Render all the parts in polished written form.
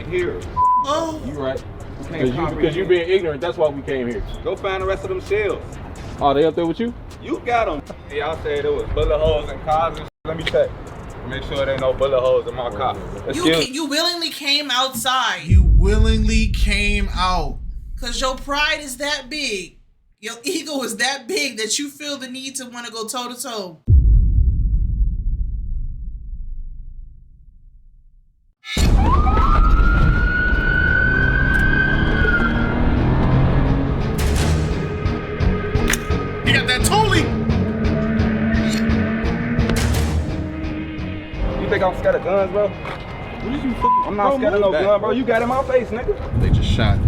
ain't here. Oh. You right. Because you being ignorant, that's why we came here. Go find the rest of them shells. Oh, they up there with you? You got them. Y'all said there was bullet holes in cars and shit. Let me check. Make sure there ain't no bullet holes in my car. You willingly came outside. You willingly came out. Because your pride is that big. Your ego is that big that you feel the need to want to go toe to toe. You got that totally. You think I'm scared of guns, bro? I'm not scared of no gun, bro. You got in my face, nigga. They just shot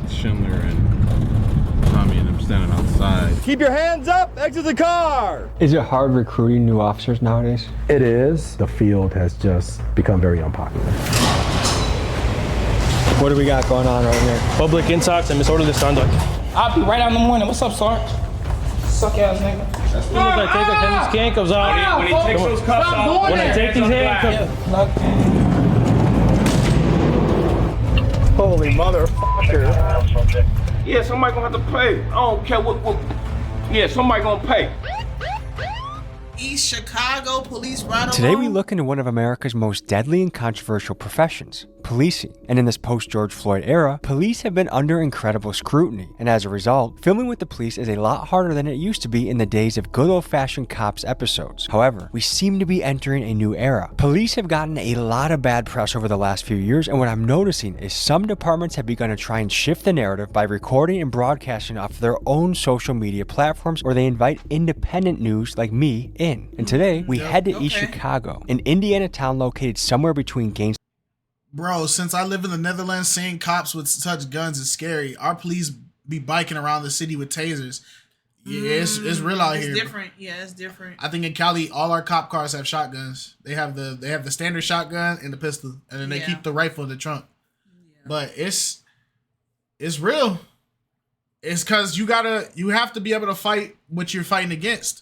Schindler and Tommy and them standing outside. Keep your hands up, exit the car! Is it hard recruiting new officers nowadays? It is. The field has just become very unpopular. What do we got going on right here? Public intox and disorderly conduct. I'll be right out in the morning. What's up, Sarge? Suck ass nigga. As soon as I take these handcuffs off. When he takes those cuffs off. When I take these handcuffs. Holy motherfucker. Yeah, somebody gonna have to pay. I don't care what. Yeah, somebody gonna pay. East Chicago police right Today we look into one of America's most deadly and controversial professions, policing. And in this post-George Floyd era, police have been under incredible scrutiny. And as a result, filming with the police is a lot harder than it used to be in the days of good old-fashioned cops episodes. However, we seem to be entering a new era. Police have gotten a lot of bad press over the last few years, and what I'm noticing is some departments have begun to try and shift the narrative by recording and broadcasting off their own social media platforms, or they invite independent news like me in. And today, we head to East Chicago, an Indiana town located somewhere between Gainesville. Bro, since I live in the Netherlands, seeing cops with such guns is scary. Our police be biking around the city with tasers. Yeah, it's real out here. It's different. Yeah, it's different. I think in Cali, all our cop cars have shotguns. They have the standard shotgun and the pistol, and then they keep the rifle in the trunk. Yeah. But it's real. It's because you have to be able to fight what you're fighting against.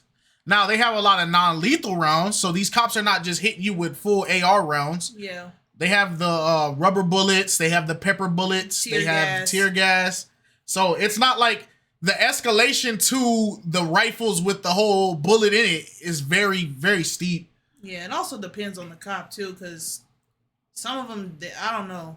Now, they have a lot of non-lethal rounds, so these cops are not just hitting you with full AR rounds. Yeah. They have the rubber bullets. They have the pepper bullets. They have tear gas. So it's not like the escalation to the rifles with the whole bullet in it is very, very steep. Yeah, it also depends on the cop, too, because some of them, I don't know.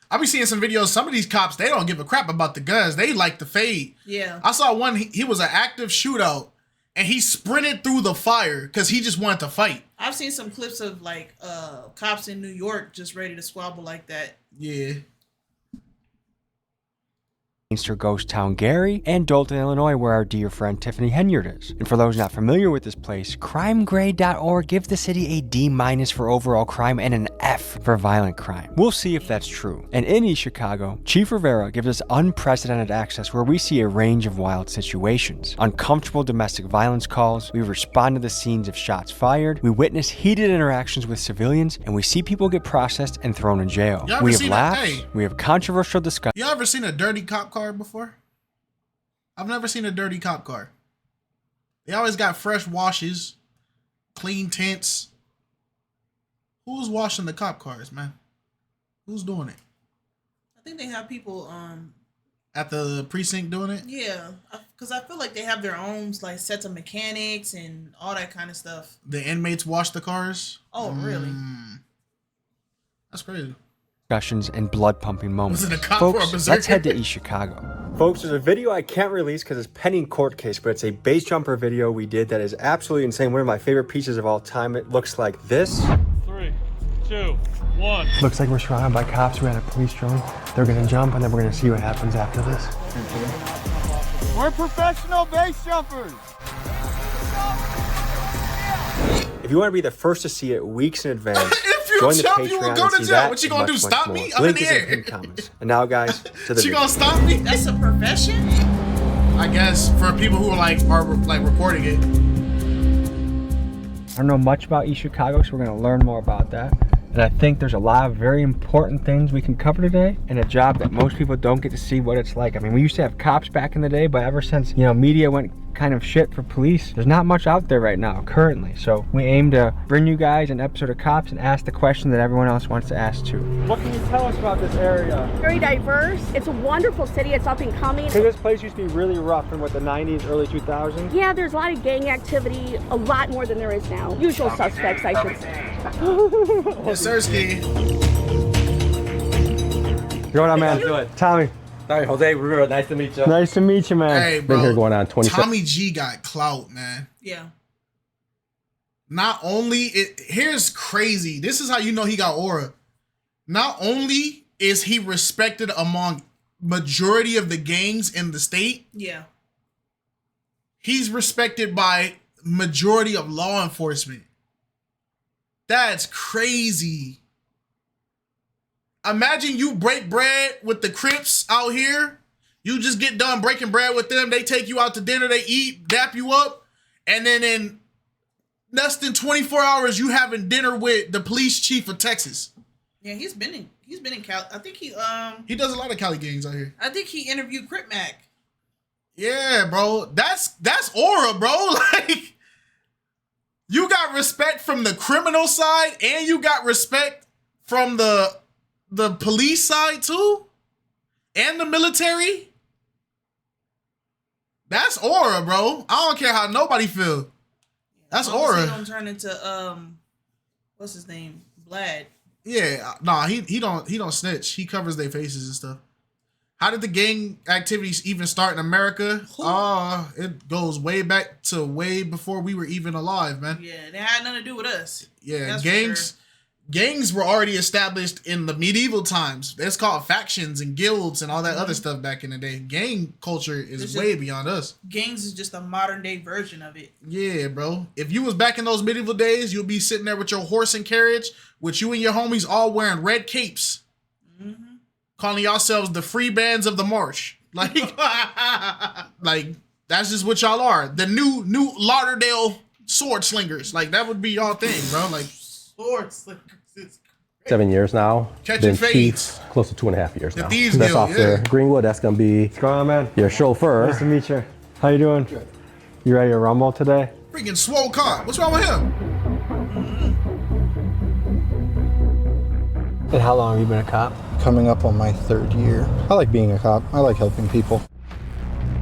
I be seeing some videos. Some of these cops, they don't give a crap about the guns. They like to fade. Yeah. I saw one, he was an active shootout. And he sprinted through the fire because he just wanted to fight. I've seen some clips of like cops in New York just ready to squabble like that. Yeah. Ghost Town Gary, and Dalton, Illinois, where our dear friend Tiffany Henyard is. And for those not familiar with this place, crimegrade.org gives the city a D- for overall crime and an F for violent crime. We'll see if that's true. And in East Chicago, Chief Rivera gives us unprecedented access where we see a range of wild situations. Uncomfortable domestic violence calls, we respond to the scenes of shots fired, we witness heated interactions with civilians, and we see people get processed and thrown in jail. We have laughs, we have controversial discussions. You ever seen a dirty cop car before? I've never seen a dirty cop car. They always got fresh washes, clean tints. Who's washing the cop cars, man? Who's doing it? I think they have people at the precinct doing it. Yeah, because I feel like they have their own like sets of mechanics and all that kind of stuff. The inmates wash the cars. Oh, really? That's crazy. Discussions and blood pumping moments. Was it a cop Folks, or a berserker? let's head to East Chicago. Folks, there's a video I can't release because it's pending court case, but it's a base jumper video we did that is absolutely insane. One of my favorite pieces of all time. It looks like this. 3, 2, 1. Looks like we're surrounded by cops who had a police drone. They're gonna jump and then we're gonna see what happens after this. We're professional base jumpers. If you want to be the first to see it weeks in advance, if you join the jump, you will Patreon go and to see jail. that What you and gonna do? much, Stop much me? more. I'm in Link the is in air. pinned comments. And now, guys, to the She video. gonna stop me? That's a profession? I guess for people who are reporting it. I don't know much about East Chicago, so we're going to learn more about that. And I think there's a lot of very important things we can cover today, and a job that most people don't get to see what it's like. I mean, we used to have cops back in the day, but ever since, media went kind of shit for police, there's not much out there right now, currently. So we aim to bring you guys an episode of Cops and ask the question that everyone else wants to ask too. What can you tell us about this area? Very diverse. It's a wonderful city. It's up and coming. So this place used to be really rough in what, the 90s, early 2000s? Yeah, there's a lot of gang activity, a lot more than there is now. Usual suspects, I should say. Yes, sir, Ski. Going on, man? Tommy. All right, Jose, we're nice to meet you. Nice to meet you, man. Hey, Been bro. here going on 27. Tommy G got clout, man. Yeah. Not only here's crazy. This is how you know he got aura. Not only is he respected among majority of the gangs in the state, Yeah. he's respected by majority of law enforcement. That's crazy. Imagine you break bread with the Crips out here. You just get done breaking bread with them. They take you out to dinner. They eat, dap you up. And then in less than 24 hours, you having dinner with the police chief of Texas. Yeah, he's been in Cali. I think he does a lot of Cali gangs out here. I think he interviewed Crip Mac. Yeah, bro. That's aura, bro. Like, you got respect from the criminal side and you got respect from the police side too, and the military. That's aura, bro. I don't care how nobody feel. That's aura. He don't turn into what's his name? Vlad. Yeah, nah, he don't snitch. He covers their faces and stuff. How did the gang activities even start in America? It goes way back to way before we were even alive, man. Yeah, they had nothing to do with us. Yeah, gangs were already established in the medieval times. It's called factions and guilds and all that other stuff back in the day. Gang culture is way beyond us. Gangs is just a modern day version of it. Yeah, bro. If you was back in those medieval days, you'll be sitting there with your horse and carriage, with you and your homies all wearing red capes, calling yourselves the free bands of the marsh. Like, like that's just what y'all are. The new Lauderdale sword slingers. Like, that would be y'all thing, bro. Like, sword slingers. 7 years now. Catching Been fades. chief close to 2.5 years The now. Thieves That's Guild, Officer yeah. Greenwood. That's gonna be What's going on, man? your chauffeur. Nice to meet you. How you doing? Good. You ready to rumble today? freaking swole cop. What's wrong with him? And how long have you been a cop? Coming up on my 3rd year. I like being a cop. I like helping people.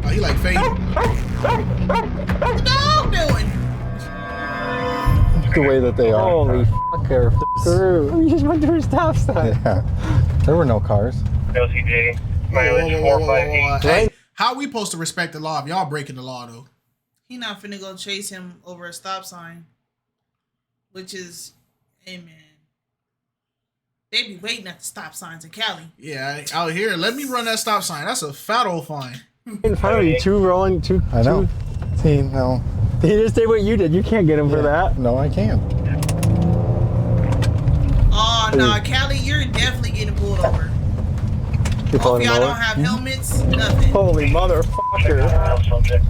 Oh, he like fade. What's the dog doing? The way that they are. Holy fucker. Through. You just went through a stop sign. Yeah. There were no cars. LCJ. Hey, how we supposed to respect the law if y'all breaking the law though? He not finna go chase him over a stop sign. Which is, hey man. They be waiting at the stop signs in Cali. Yeah, out here, let me run that stop sign. That's a fat old fine. In front of you, two rolling, two. I know. See, no. He just did what you did. You can't get him for that. No, I can't. Oh, no, Cali, you're definitely getting pulled over. Hope y'all don't have helmets, nothing. Holy motherfucker. Subject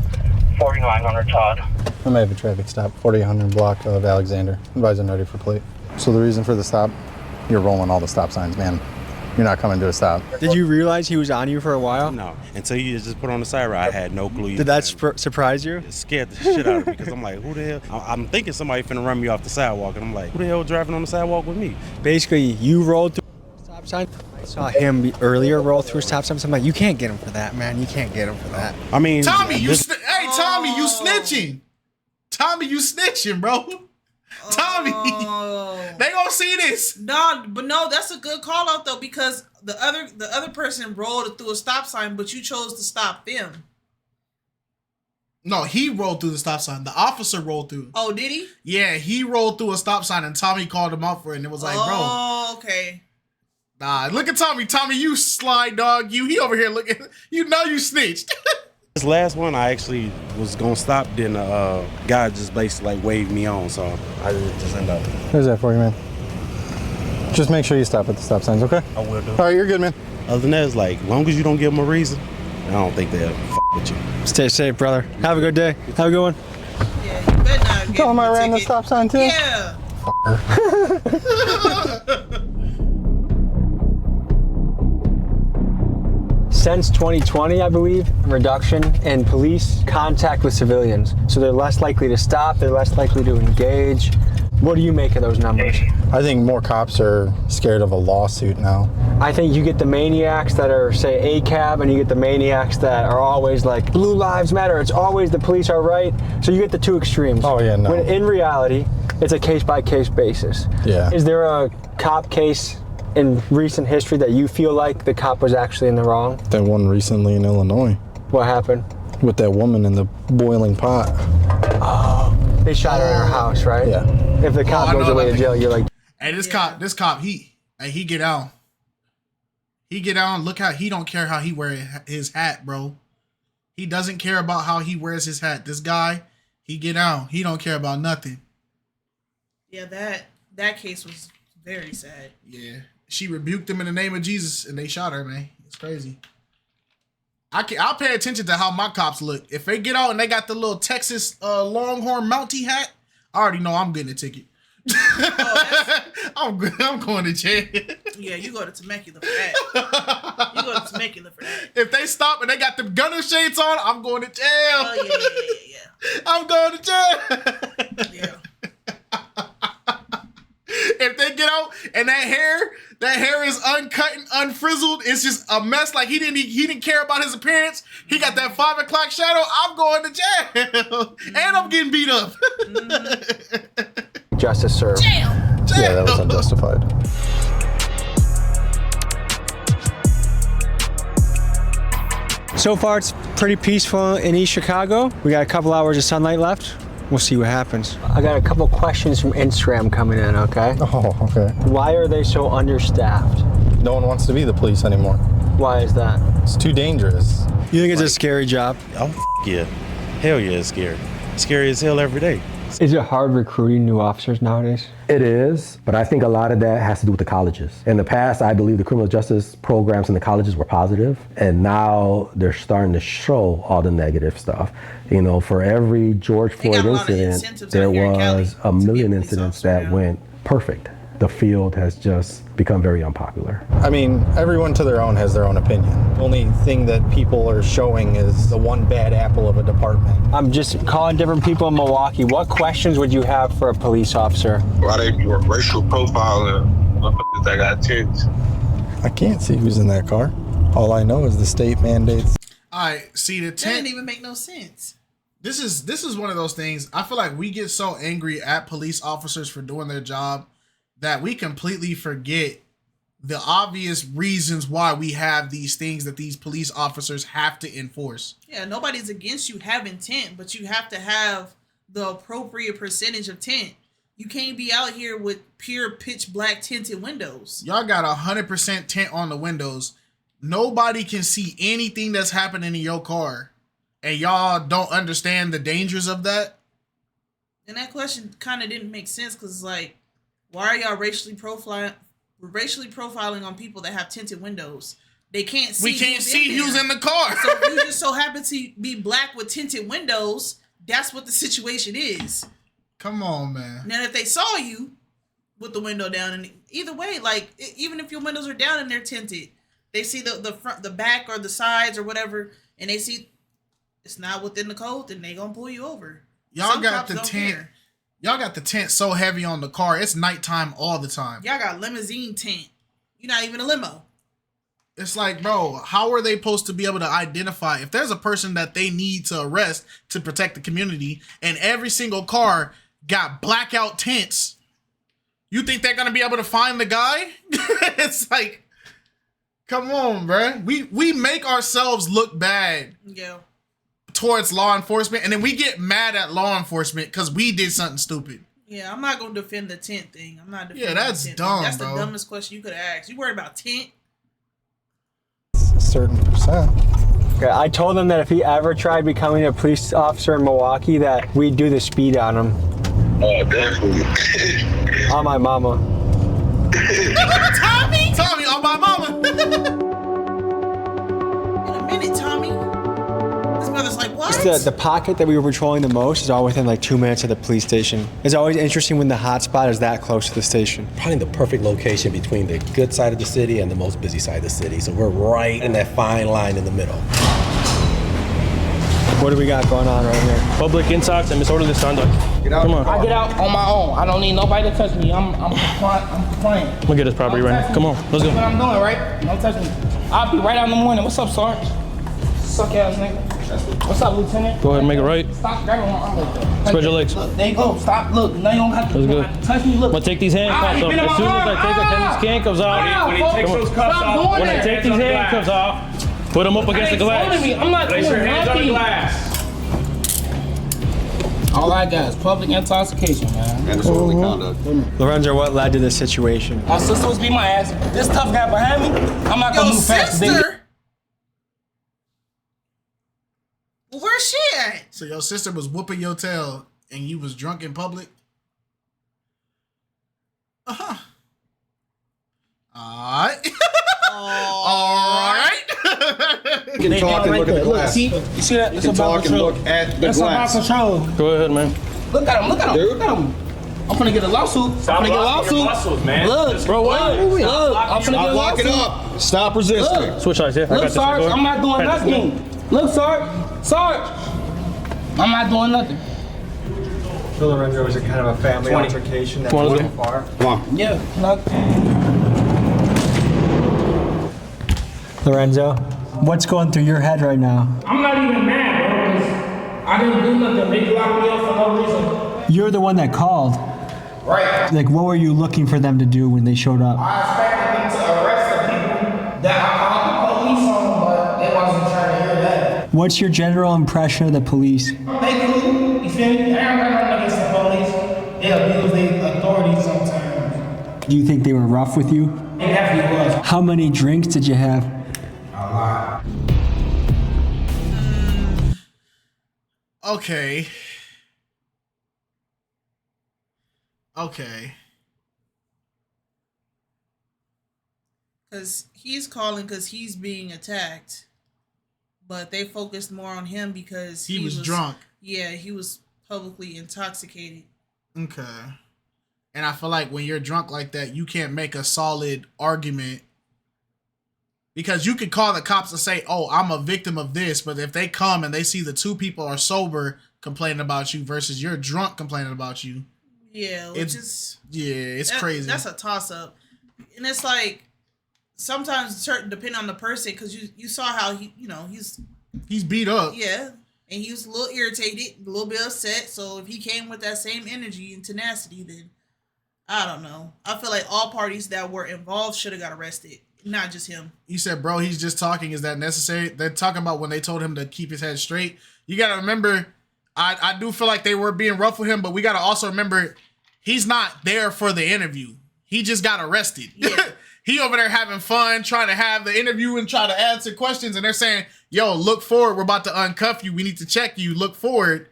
4900 Todd. I may have a traffic stop, 4800 block of Alexander. Advising ready for plate. So the reason for the stop, you're rolling all the stop signs, man. You're not coming to a stop. Did you realize he was on you for a while? No, until you just put on the side ride, I had no clue. Did that surprise you? It scared the shit out of me because I'm like, who the hell? I'm thinking somebody finna run me off the sidewalk, and I'm like, who the hell driving on the sidewalk with me? Basically, you rolled through a stop sign. I saw him earlier roll through a stop sign. So I'm like, you can't get him for that, man. You can't get him for that. I mean, Tommy, Tommy, you snitching. Tommy, you snitching, bro. Tommy, they gonna see this. No, but no, that's a good call out though, because the other person rolled through a stop sign, but you chose to stop them. No, he rolled through the stop sign. The officer rolled through. Oh, did he? Yeah, he rolled through a stop sign, and Tommy called him out for it, and it was like, bro. Oh, okay. Nah, look at Tommy. Tommy, you slide dog. He over here looking. You know you snitched. This last one, I actually was gonna stop, then the guy just basically like waved me on, so I just ended up. There's that for you, man. Just make sure you stop at the stop signs, okay? I will do. All right, you're good, man. Other than that, it's like, as long as you don't give them a reason, I don't think they'll f with you. Stay safe, brother. Have a good day. Have a good one. Yeah, you better not give Tell him him I a ran the ticket. stop sign too? Yeah. since 2020, I believe, a reduction in police contact with civilians. So they're less likely to stop, they're less likely to engage. What do you make of those numbers? I think more cops are scared of a lawsuit now. I think you get the maniacs that are, say, ACAB, and you get the maniacs that are always like, Blue Lives Matter, it's always the police are right. So you get the two extremes. Oh yeah, no. When in reality, it's a case-by-case basis. Yeah. Is there a cop case in recent history that you feel like the cop was actually in the wrong? That one recently in Illinois. What happened? With that woman in the boiling pot. Oh, they shot her in her house, right? Yeah. If the cop goes away to jail, you're like, hey, this cop, he get out. He get out. Look how he don't care how he wear his hat, bro. He doesn't care about how he wears his hat. This guy, he get out. He don't care about nothing. Yeah, that case was very sad. Yeah, she rebuked him in the name of Jesus, and they shot her, man. It's crazy. I'll pay attention to how my cops look. If they get out and they got the little Texas Longhorn Mountie hat, I already know I'm getting a ticket. I'm going to jail. Yeah, you go to Temecula for that. You go to Temecula for that. If they stop and they got them gunner shades on, I'm going to jail. Oh yeah. I'm going to jail. Yeah. If they get out and that hair is uncut and unfrizzled, it's just a mess. Like he didn't care about his appearance. He got that 5 o'clock shadow. I'm going to jail, and I'm getting beat up. justice served. Jail. Yeah, that was unjustified. So far, it's pretty peaceful in East Chicago. We got a couple hours of sunlight left. We'll see what happens. I got a couple questions from Instagram coming in, okay? Oh, okay. Why are they so understaffed? No one wants to be the police anymore. Why is that? It's too dangerous. You think it's a scary job? Oh, yeah. Hell yeah, it's scary. Scary as hell every day. Is it hard recruiting new officers nowadays? It is, but I think a lot of that has to do with the colleges. In the past, I believe the criminal justice programs in the colleges were positive, and now they're starting to show all the negative stuff. You know, for every George Floyd incident, there was a million incidents that went perfect. The field has just become very unpopular. I mean, everyone to their own has their own opinion. The only thing that people are showing is the one bad apple of a department. I'm just calling different people in Milwaukee. What questions would you have for a police officer? Why they be racial profiling motherfuckers that got tents? I can't see who's in that car. All I know is the state mandates. All right, see the That tent. didn't even make no sense. This is one of those things. I feel like we get so angry at police officers for doing their job that we completely forget the obvious reasons why we have these things that these police officers have to enforce. Yeah, nobody's against you having tent, but you have to have the appropriate percentage of tent. You can't be out here with pure pitch black tinted windows. Y'all got 100% tent on the windows. Nobody can see anything that's happening in your car. And y'all don't understand the dangers of that? And that question kind of didn't make sense because, like, why are y'all racially profiling on people that have tinted windows? They can't see. We can't see who's in the car. So if you just so happen to be black with tinted windows, that's what the situation is. Come on, man. Now, if they saw you with the window down, and either way, like, even if your windows are down and they're tinted, they see the front, the back, or the sides, or whatever, and they see it's not within the code, then they gonna pull you over. Y'all got the tent. Y'all got the tent so heavy on the car. It's nighttime all the time. Y'all got limousine tent. You're not even a limo. It's like, bro, how are they supposed to be able to identify if there's a person that they need to arrest to protect the community and every single car got blackout tents? You think they're going to be able to find the guy? It's like, come on, bro. We make ourselves look bad. Yeah. Towards law enforcement, and then we get mad at law enforcement because we did something stupid. Yeah, I'm not gonna defend the tent thing. I'm not defending. Yeah, that's dumb, That's bro. the dumbest question you could have asked. You worried about tent? A certain percent. Okay, I told him that if he ever tried becoming a police officer in Milwaukee, that we'd do the speed on him. Oh, definitely. On my mama. Tommy, on my mama. In a minute, Tommy. His mother's like, what? the pocket that we were patrolling the most is all within like 2 minutes of the police station. It's always interesting when the hot spot is that close to the station. Probably the perfect location between the good side of the city and the most busy side of the city. So we're right in that fine line in the middle. What do we got going on right here? Public intox and disorderly conduct. Get out. Come on. I get out on my own. I don't need nobody to touch me. I'm compliant. We'll get this property right now. Come on, let's go. That's what I'm doing, right? Don't touch me. I'll be right out in the morning. What's up, Sarge? Suck ass nigga. What's up, Lieutenant? Go ahead and make it right. Stop grabbing my arm like that. Spread your legs. Look, there you go. Stop. Look, now you don't have to touch me. Look. I'm gonna take these handcuffs off. As soon as I take these handcuffs off, when he takes those cuffs off, when I take these handcuffs off, put them up against the glass. I'm not Place your hands on the glass. All right, guys. Public intoxication, man. And disorderly conduct. Lorenzo, what led to this situation? My sister was beating my ass. This tough guy behind me, I'm not gonna move fast. Sister? Where's she at? So your sister was whooping your tail and you was drunk in public? Uh-huh. Alright. Alright. You can talk and look at the glass. See, you see that? You can talk and look at the glass. That's about control. Go ahead, man. Look at him, look at him, look at him. I'm finna get a lawsuit. Stop I'm finna get a blocking your lawsuit. muscles, man. Look, Bro, what? Look, I'm finna get a Lock it lawsuit. up. Stop resisting. Look. Switch sides, yeah. I got Look, this. Sarge, Go ahead. I'm not doing Right, let's nothing. Look, Sarge, I'm not doing nothing. So Lorenzo, was it kind of a family altercation that Come on, went far? Come on. Yeah, Lorenzo, what's going through your head right now? I'm not even mad, bro, because I didn't do nothing. They locked me up for no reason. You're the one that called. Right. Like, what were you looking for them to do when they showed up? I expected them to arrest the people that I called the police on, but they wasn't trying to hear that. What's your general impression of the police? They cool, you feel me? I ain't got nothing against the police. They abuse their authority sometimes. Do you think they were rough with you? They definitely was. How many drinks did you have? A lot. Okay. Okay. Because he's calling because he's being attacked. But they focused more on him because he was drunk. Yeah, he was publicly intoxicated. Okay. And I feel like when you're drunk like that, you can't make a solid argument. Because you could call the cops and say, oh, I'm a victim of this. But if they come and they see the two people are sober complaining about you versus you're drunk complaining about you. Yeah, it's crazy. That's a toss-up. And it's like, sometimes certain depending on the person, because you saw how he's beat up. Yeah. And he was a little irritated, a little bit upset. So if he came with that same energy and tenacity, then I don't know. I feel like all parties that were involved should have got arrested, not just him. You said, bro, he's just talking. Is that necessary? They're talking about when they told him to keep his head straight. You got to remember, I do feel like they were being rough with him, but we got to also remember he's not there for the interview. He just got arrested. Yeah. He over there having fun, trying to have the interview and try to answer questions. And they're saying, yo, look forward. We're about to uncuff you. We need to check you. Look forward.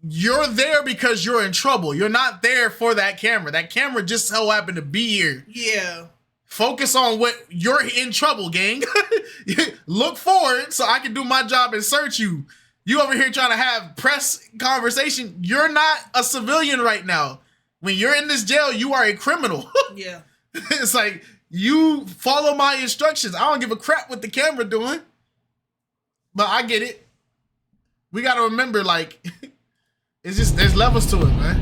You're there because you're in trouble. You're not there for that camera. That camera just so happened to be here. Yeah. Focus on what you're in trouble, gang. Look forward so I can do my job and search you. You over here trying to have press conversation. You're not a civilian right now. When you're in this jail, you are a criminal. Yeah. It's like, you follow my instructions. I don't give a crap what the camera doing. But I get it. We got to remember, like, it's just, there's levels to it, man.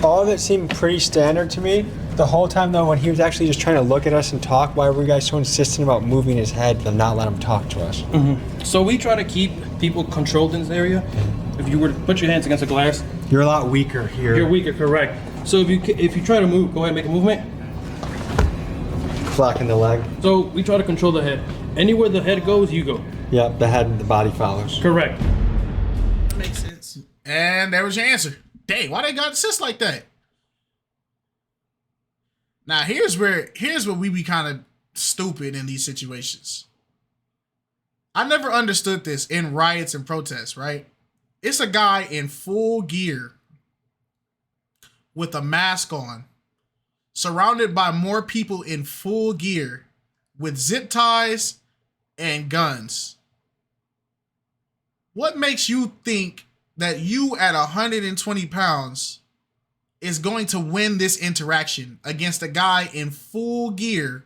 All of it seemed pretty standard to me. The whole time, though, when he was actually just trying to look at us and talk, why were you guys so insistent about moving his head and not let him talk to us? Mm-hmm. So we try to keep people controlled in this area. If you were to put your hands against the glass, you're a lot weaker here. You're weaker, correct. So if you try to move, go ahead and make a movement. Blocking the leg. So we try to control the head. Anywhere the head goes, you go. Yep, the head and the body follows. Correct. Makes sense. And there was your answer. Dang, why they got insist like that? Now here's where we be kind of stupid in these situations. I never understood this in riots and protests, right? It's a guy in full gear with a mask on, surrounded by more people in full gear with zip ties and guns. What makes you think that you at 120 pounds is going to win this interaction against a guy in full gear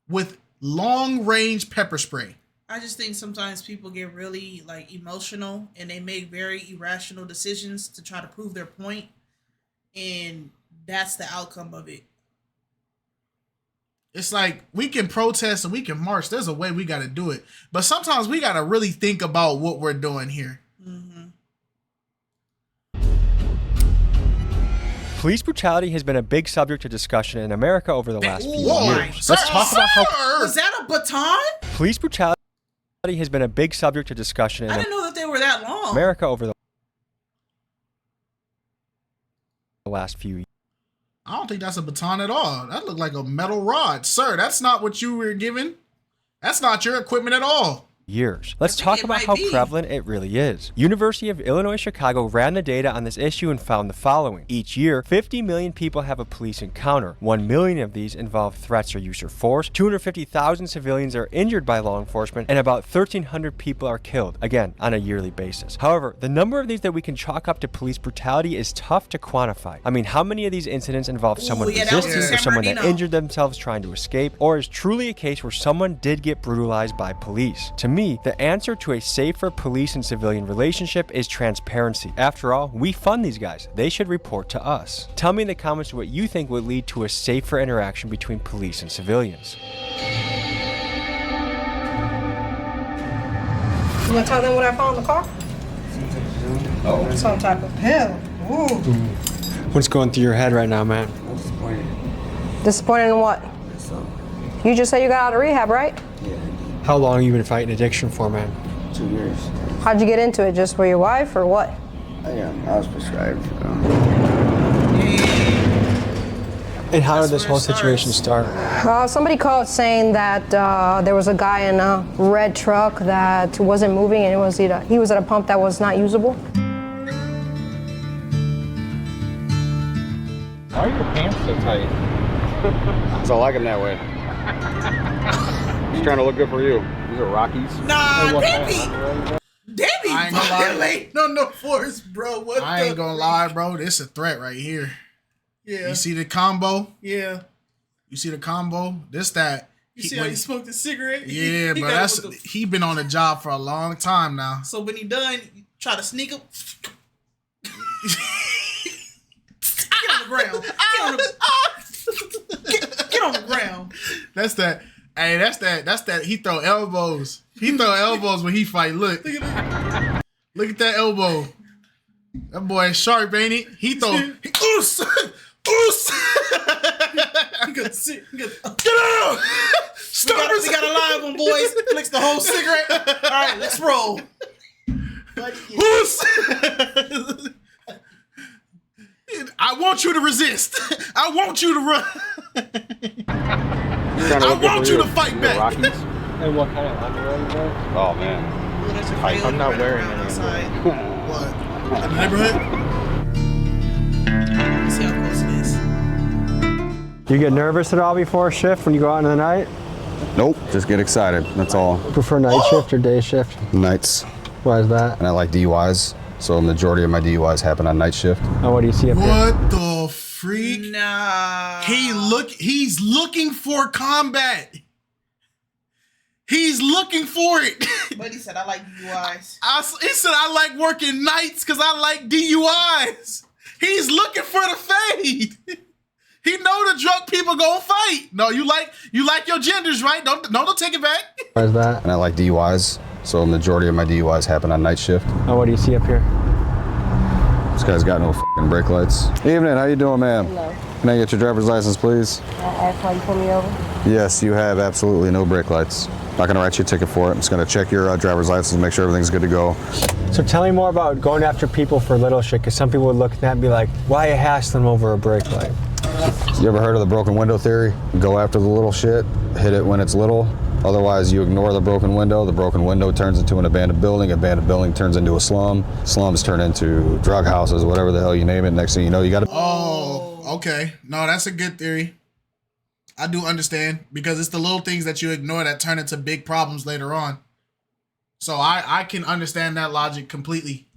with long range pepper spray? I just think sometimes people get really like emotional and they make very irrational decisions to try to prove their point, and that's the outcome of it. It's like we can protest and we can march. There's a way we got to do it, but sometimes we got to really think about what we're doing here. Police brutality has been a big subject of discussion in America over the last few years. Sir, Let's talk about how was that a baton? police brutality has been a big subject of discussion in I didn't know that they were that long. America over the last few years. I don't think that's a baton at all. That looked like a metal rod. Sir, that's not what you were given. That's not your equipment at all. Let's talk about how prevalent it really is. University of Illinois Chicago ran the data on this issue and found the following. Each year, 50 million people have a police encounter. 1 million of these involve threats or use of force. 250,000 civilians are injured by law enforcement, and about 1,300 people are killed, again, on a yearly basis. However, the number of these that we can chalk up to police brutality is tough to quantify. I mean, how many of these incidents involve someone resisting or someone that injured themselves trying to escape, or is truly a case where someone did get brutalized by police? To me, the answer to a safer police and civilian relationship is transparency. After all, we fund these guys. They should report to us. Tell me in the comments what you think would lead to a safer interaction between police and civilians. You want to tell them what I found in the car? Oh, some type of pill. Ooh. What's going through your head right now, man? Disappointed in what? You just said you got out of rehab, right? How long have you been fighting addiction for, man? 2 years. How'd you get into it? Just for your wife or what? I was prescribed. And how did this whole situation start? Somebody called saying that there was a guy in a red truck that wasn't moving, and he was at a pump that was not usable. Why are your pants so tight? So I like them that way. Just trying to look good for you. These are Rockies. Nah, Debbie! I ain't gonna lie. Violate no force, bro. What I ain't gonna lie, bro. This a threat right here. Yeah. You see the combo? Yeah. You see the combo? This that. You see how he smoked a cigarette? Yeah, but he been on the job for a long time now. So when he done, try to sneak him. Get on the ground. Get on the ground. That's that. Hey, that's that. He throw elbows. He throw elbows when he fight. Look at that elbow. That boy is sharp, ain't he? He throw. Oos. Get out! Stop! We got a live one, boys. Flicks the whole cigarette. All right, let's roll. Oos! I want you to resist. I want you to run. I want you to fight back. Rockies? And what kind of underwear you wear? Oh man. I'm not wearing any. What? In the neighborhood? See how close it is. Do you get nervous at all before a shift when you go out in the night? Nope. Just get excited. That's all. Prefer night shift or day shift? Nights. Why is that? And I like DUIs. So the majority of my DUIs happen on night shift. Oh, what do you see up here? What the freak? Nah. He's looking for combat. He's looking for it. But he said, I like DUIs. He said, I like working nights because I like DUIs. He's looking for the fade. He know the drunk people gonna fight. No, you like your genders, right? Don't take it back. Why is that? And I like DUIs. So the majority of my DUIs happen on night shift. Oh, what do you see up here? This guy's got no f***ing brake lights. Evening, how you doing, ma'am? Hello. Can I get your driver's license, please? I asked why you pulled me over. Yes, you have absolutely no brake lights. Not gonna write you a ticket for it. I'm just gonna check your driver's license and make sure everything's good to go. So tell me more about going after people for little shit, because some people would look at that and be like, why are you hassling them over a brake light? You ever heard of the broken window theory? Go after the little shit, hit it when it's little. Otherwise, you ignore the broken window turns into an abandoned building turns into a slum, slums turn into drug houses, whatever the hell you name it. Next thing you know, you gotta... Oh, okay. No, that's a good theory. I do understand, because it's the little things that you ignore that turn into big problems later on. So I can understand that logic completely.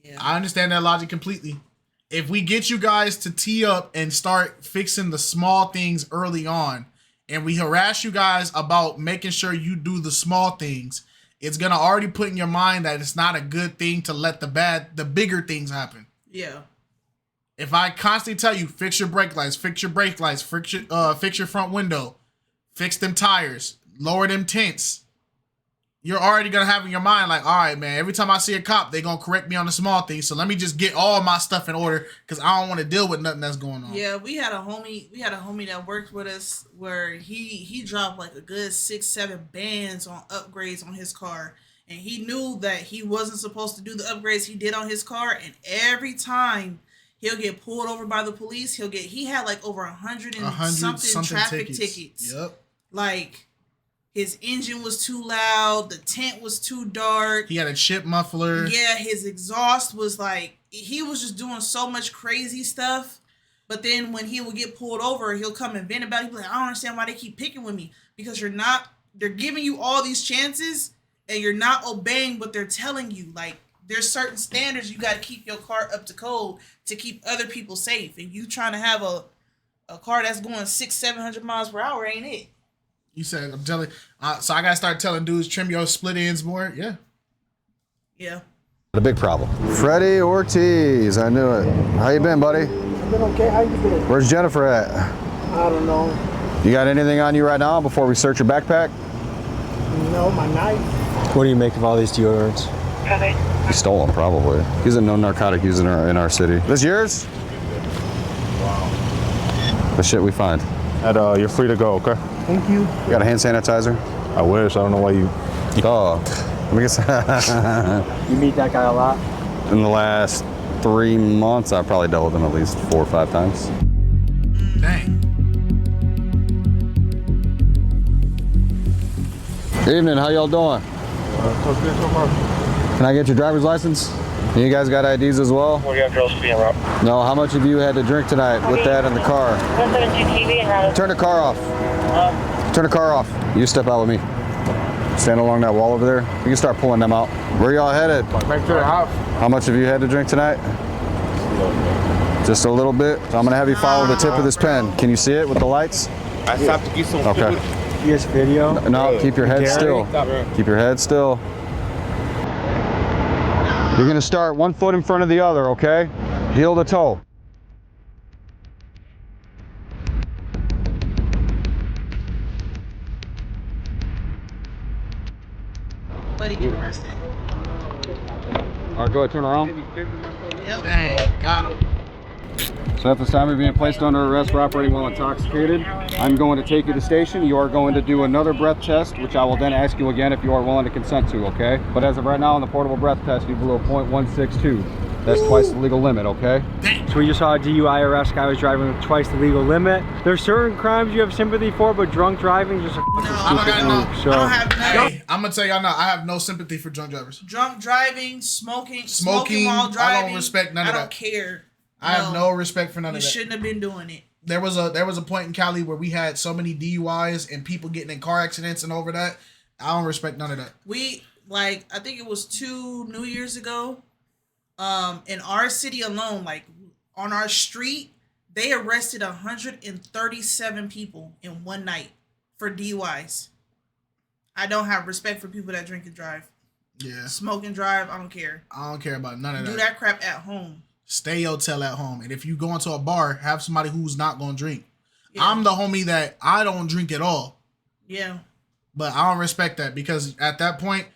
Yeah. I understand that logic completely. If we get you guys to tee up and start fixing the small things early on, and we harass you guys about making sure you do the small things, it's gonna already put in your mind that it's not a good thing to let the bigger things happen. Yeah. If I constantly tell you, fix your brake lights, fix your front window, fix them tires, lower them tints, you're already gonna have in your mind like, all right, man, every time I see a cop, they're gonna correct me on the small things. So let me just get all my stuff in order because I don't want to deal with nothing that's going on. Yeah, we had a homie that worked with us where he dropped like a good 6-7 bands on upgrades on his car. And he knew that he wasn't supposed to do the upgrades he did on his car, and every time he'll get pulled over by the police, he had like over 100 something traffic tickets. Yep. Like, his engine was too loud. The tent was too dark. He had a chip muffler. Yeah, his exhaust was like, he was just doing so much crazy stuff. But then when he would get pulled over, he'll come and vent about it. He'll be like, I don't understand why they keep picking with me. Because they're giving you all these chances and you're not obeying what they're telling you. Like, there's certain standards you got to keep your car up to code to keep other people safe. And you trying to have a car that's going 600-700 miles per hour ain't it. You said, I'm telling, so I gotta start telling dudes, trim your split ends more. Yeah. Yeah. A big problem. Freddie Ortiz, I knew it. How you been, buddy? I've been okay. How you been? Where's Jennifer at? I don't know. You got anything on you right now before we search your backpack? No, my knife. What do you make of all these deodorants? He stole them, probably. He's a no narcotic user in our city. This yours? Wow. The shit we find. You're free to go, okay? Thank you. You got a hand sanitizer? I wish. I don't know why you... Oh. Let me guess. You meet that guy a lot? In the last 3 months, I've probably dealt with him at least 4 or 5 times. Dang. Evening, how y'all doing? Can I get your driver's license? You guys got IDs as well? We got girls being robbed. No, how much have you had to drink tonight with that in the car? Turn the car off. Turn the car off. You step out with me. Stand along that wall over there. You can start pulling them out. Where y'all headed? Back to the house. How much have you had to drink tonight? Just a little bit. So I'm gonna have you follow the tip of this pen. Can you see it with the lights? I stopped to get some Okay. food. Yes, video. No, keep your head still. Keep your head still. You're gonna start 1 foot in front of the other, okay? Heel to toe. Buddy, get arrested. All right, go ahead, turn around. Yep. Dang, got him. So at this time, you're being placed under arrest for operating while intoxicated. I'm going to take you to station. You are going to do another breath test, which I will then ask you again if you are willing to consent to, okay? But as of right now, on the portable breath test, you're below 0.162. That's twice the legal limit, okay? So we just saw a DUI arrest. Guy was driving with twice the legal limit. There's certain crimes you have sympathy for, but drunk driving is just a stupid move. So I don't have none. Hey, I'm gonna tell y'all now, I have no sympathy for drunk drivers. Drunk driving, smoking while driving. I don't respect none of that. I don't care. I have no respect for none of that. You shouldn't have been doing it. There was a point in Cali where we had so many DUIs and people getting in car accidents and over that. I don't respect none of that. I think it was 2 New Years ago. In our city alone, like on our street, they arrested 137 people in one night for DUIs. I don't have respect for people that drink and drive. Yeah. Smoke and drive, I don't care. I don't care about none of that. Do that crap at home. Stay your tail at home. And if you go into a bar, have somebody who's not going to drink. Yeah. I'm the homie that I don't drink at all. Yeah. But I don't respect that because at that point,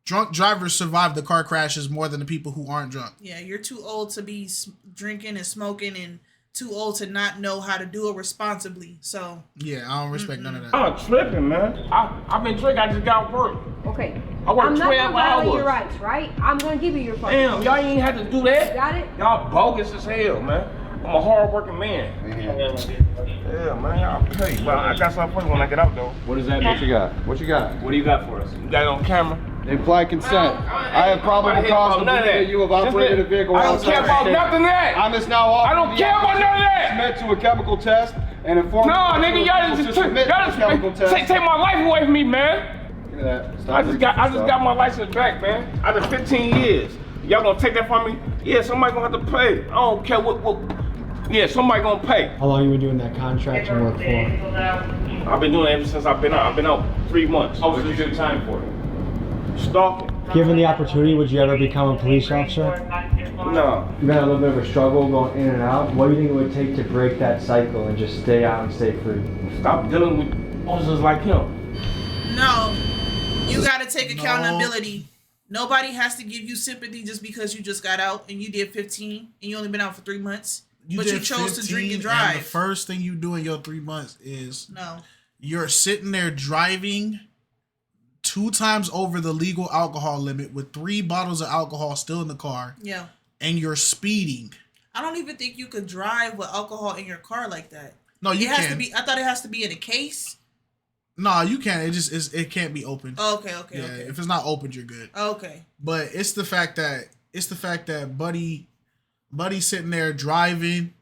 drunk drivers survive the car crashes more than the people who aren't drunk. Yeah, you're too old to be drinking and smoking and too old to not know how to do it responsibly. So yeah, I don't respect none of that. I'm tripping, man. I've been drinking. I just got work. Okay. I work I'm 12 not gonna violate hours. your rights, right? I'm gonna give you your phone. Damn, y'all ain't have to do that. Got it? Y'all bogus as hell, man. I'm a hard-working man. Yeah, man. Y'all pay. Well, I got something for you when I get out, though. What is that? What you got? What you got? What do you got for us? You got it on camera? Implied consent. I have probable cause to believe that you have operated a vehicle. I don't care about nothing of that. I'm just now off. I don't care about none of that. Submit to a chemical test and inform. No, nigga, y'all just take my life away from me, man. I just got my license back, man. After 15 years. Y'all gonna take that from me? Yeah, somebody gonna have to pay. I don't care what. Yeah, somebody gonna pay. How long you been doing that contracting work for? I've been doing it ever since I've been out. I've been out 3 months. What you get time for it? Stalking. Given the opportunity, would you ever become a police officer? No. You've had a little bit of a struggle going in and out. What do you think it would take to break that cycle and just stay out and stay free? Stop dealing with officers like him. No, you gotta take accountability. Nobody has to give you sympathy just because you just got out and you did 15 and you only been out for 3 months. But you chose to drink and drive. And the first thing you do in your 3 months is you're sitting there driving 2 times over the legal alcohol limit with 3 bottles of alcohol still in the car. Yeah. And you're speeding. I don't even think you could drive with alcohol in your car like that. No, you has can. to be. I thought it has to be in a case. No, you can't. It can't be opened. Okay. Yeah, okay. if it's not opened, you're good. Okay. But it's the fact that Buddy sitting there driving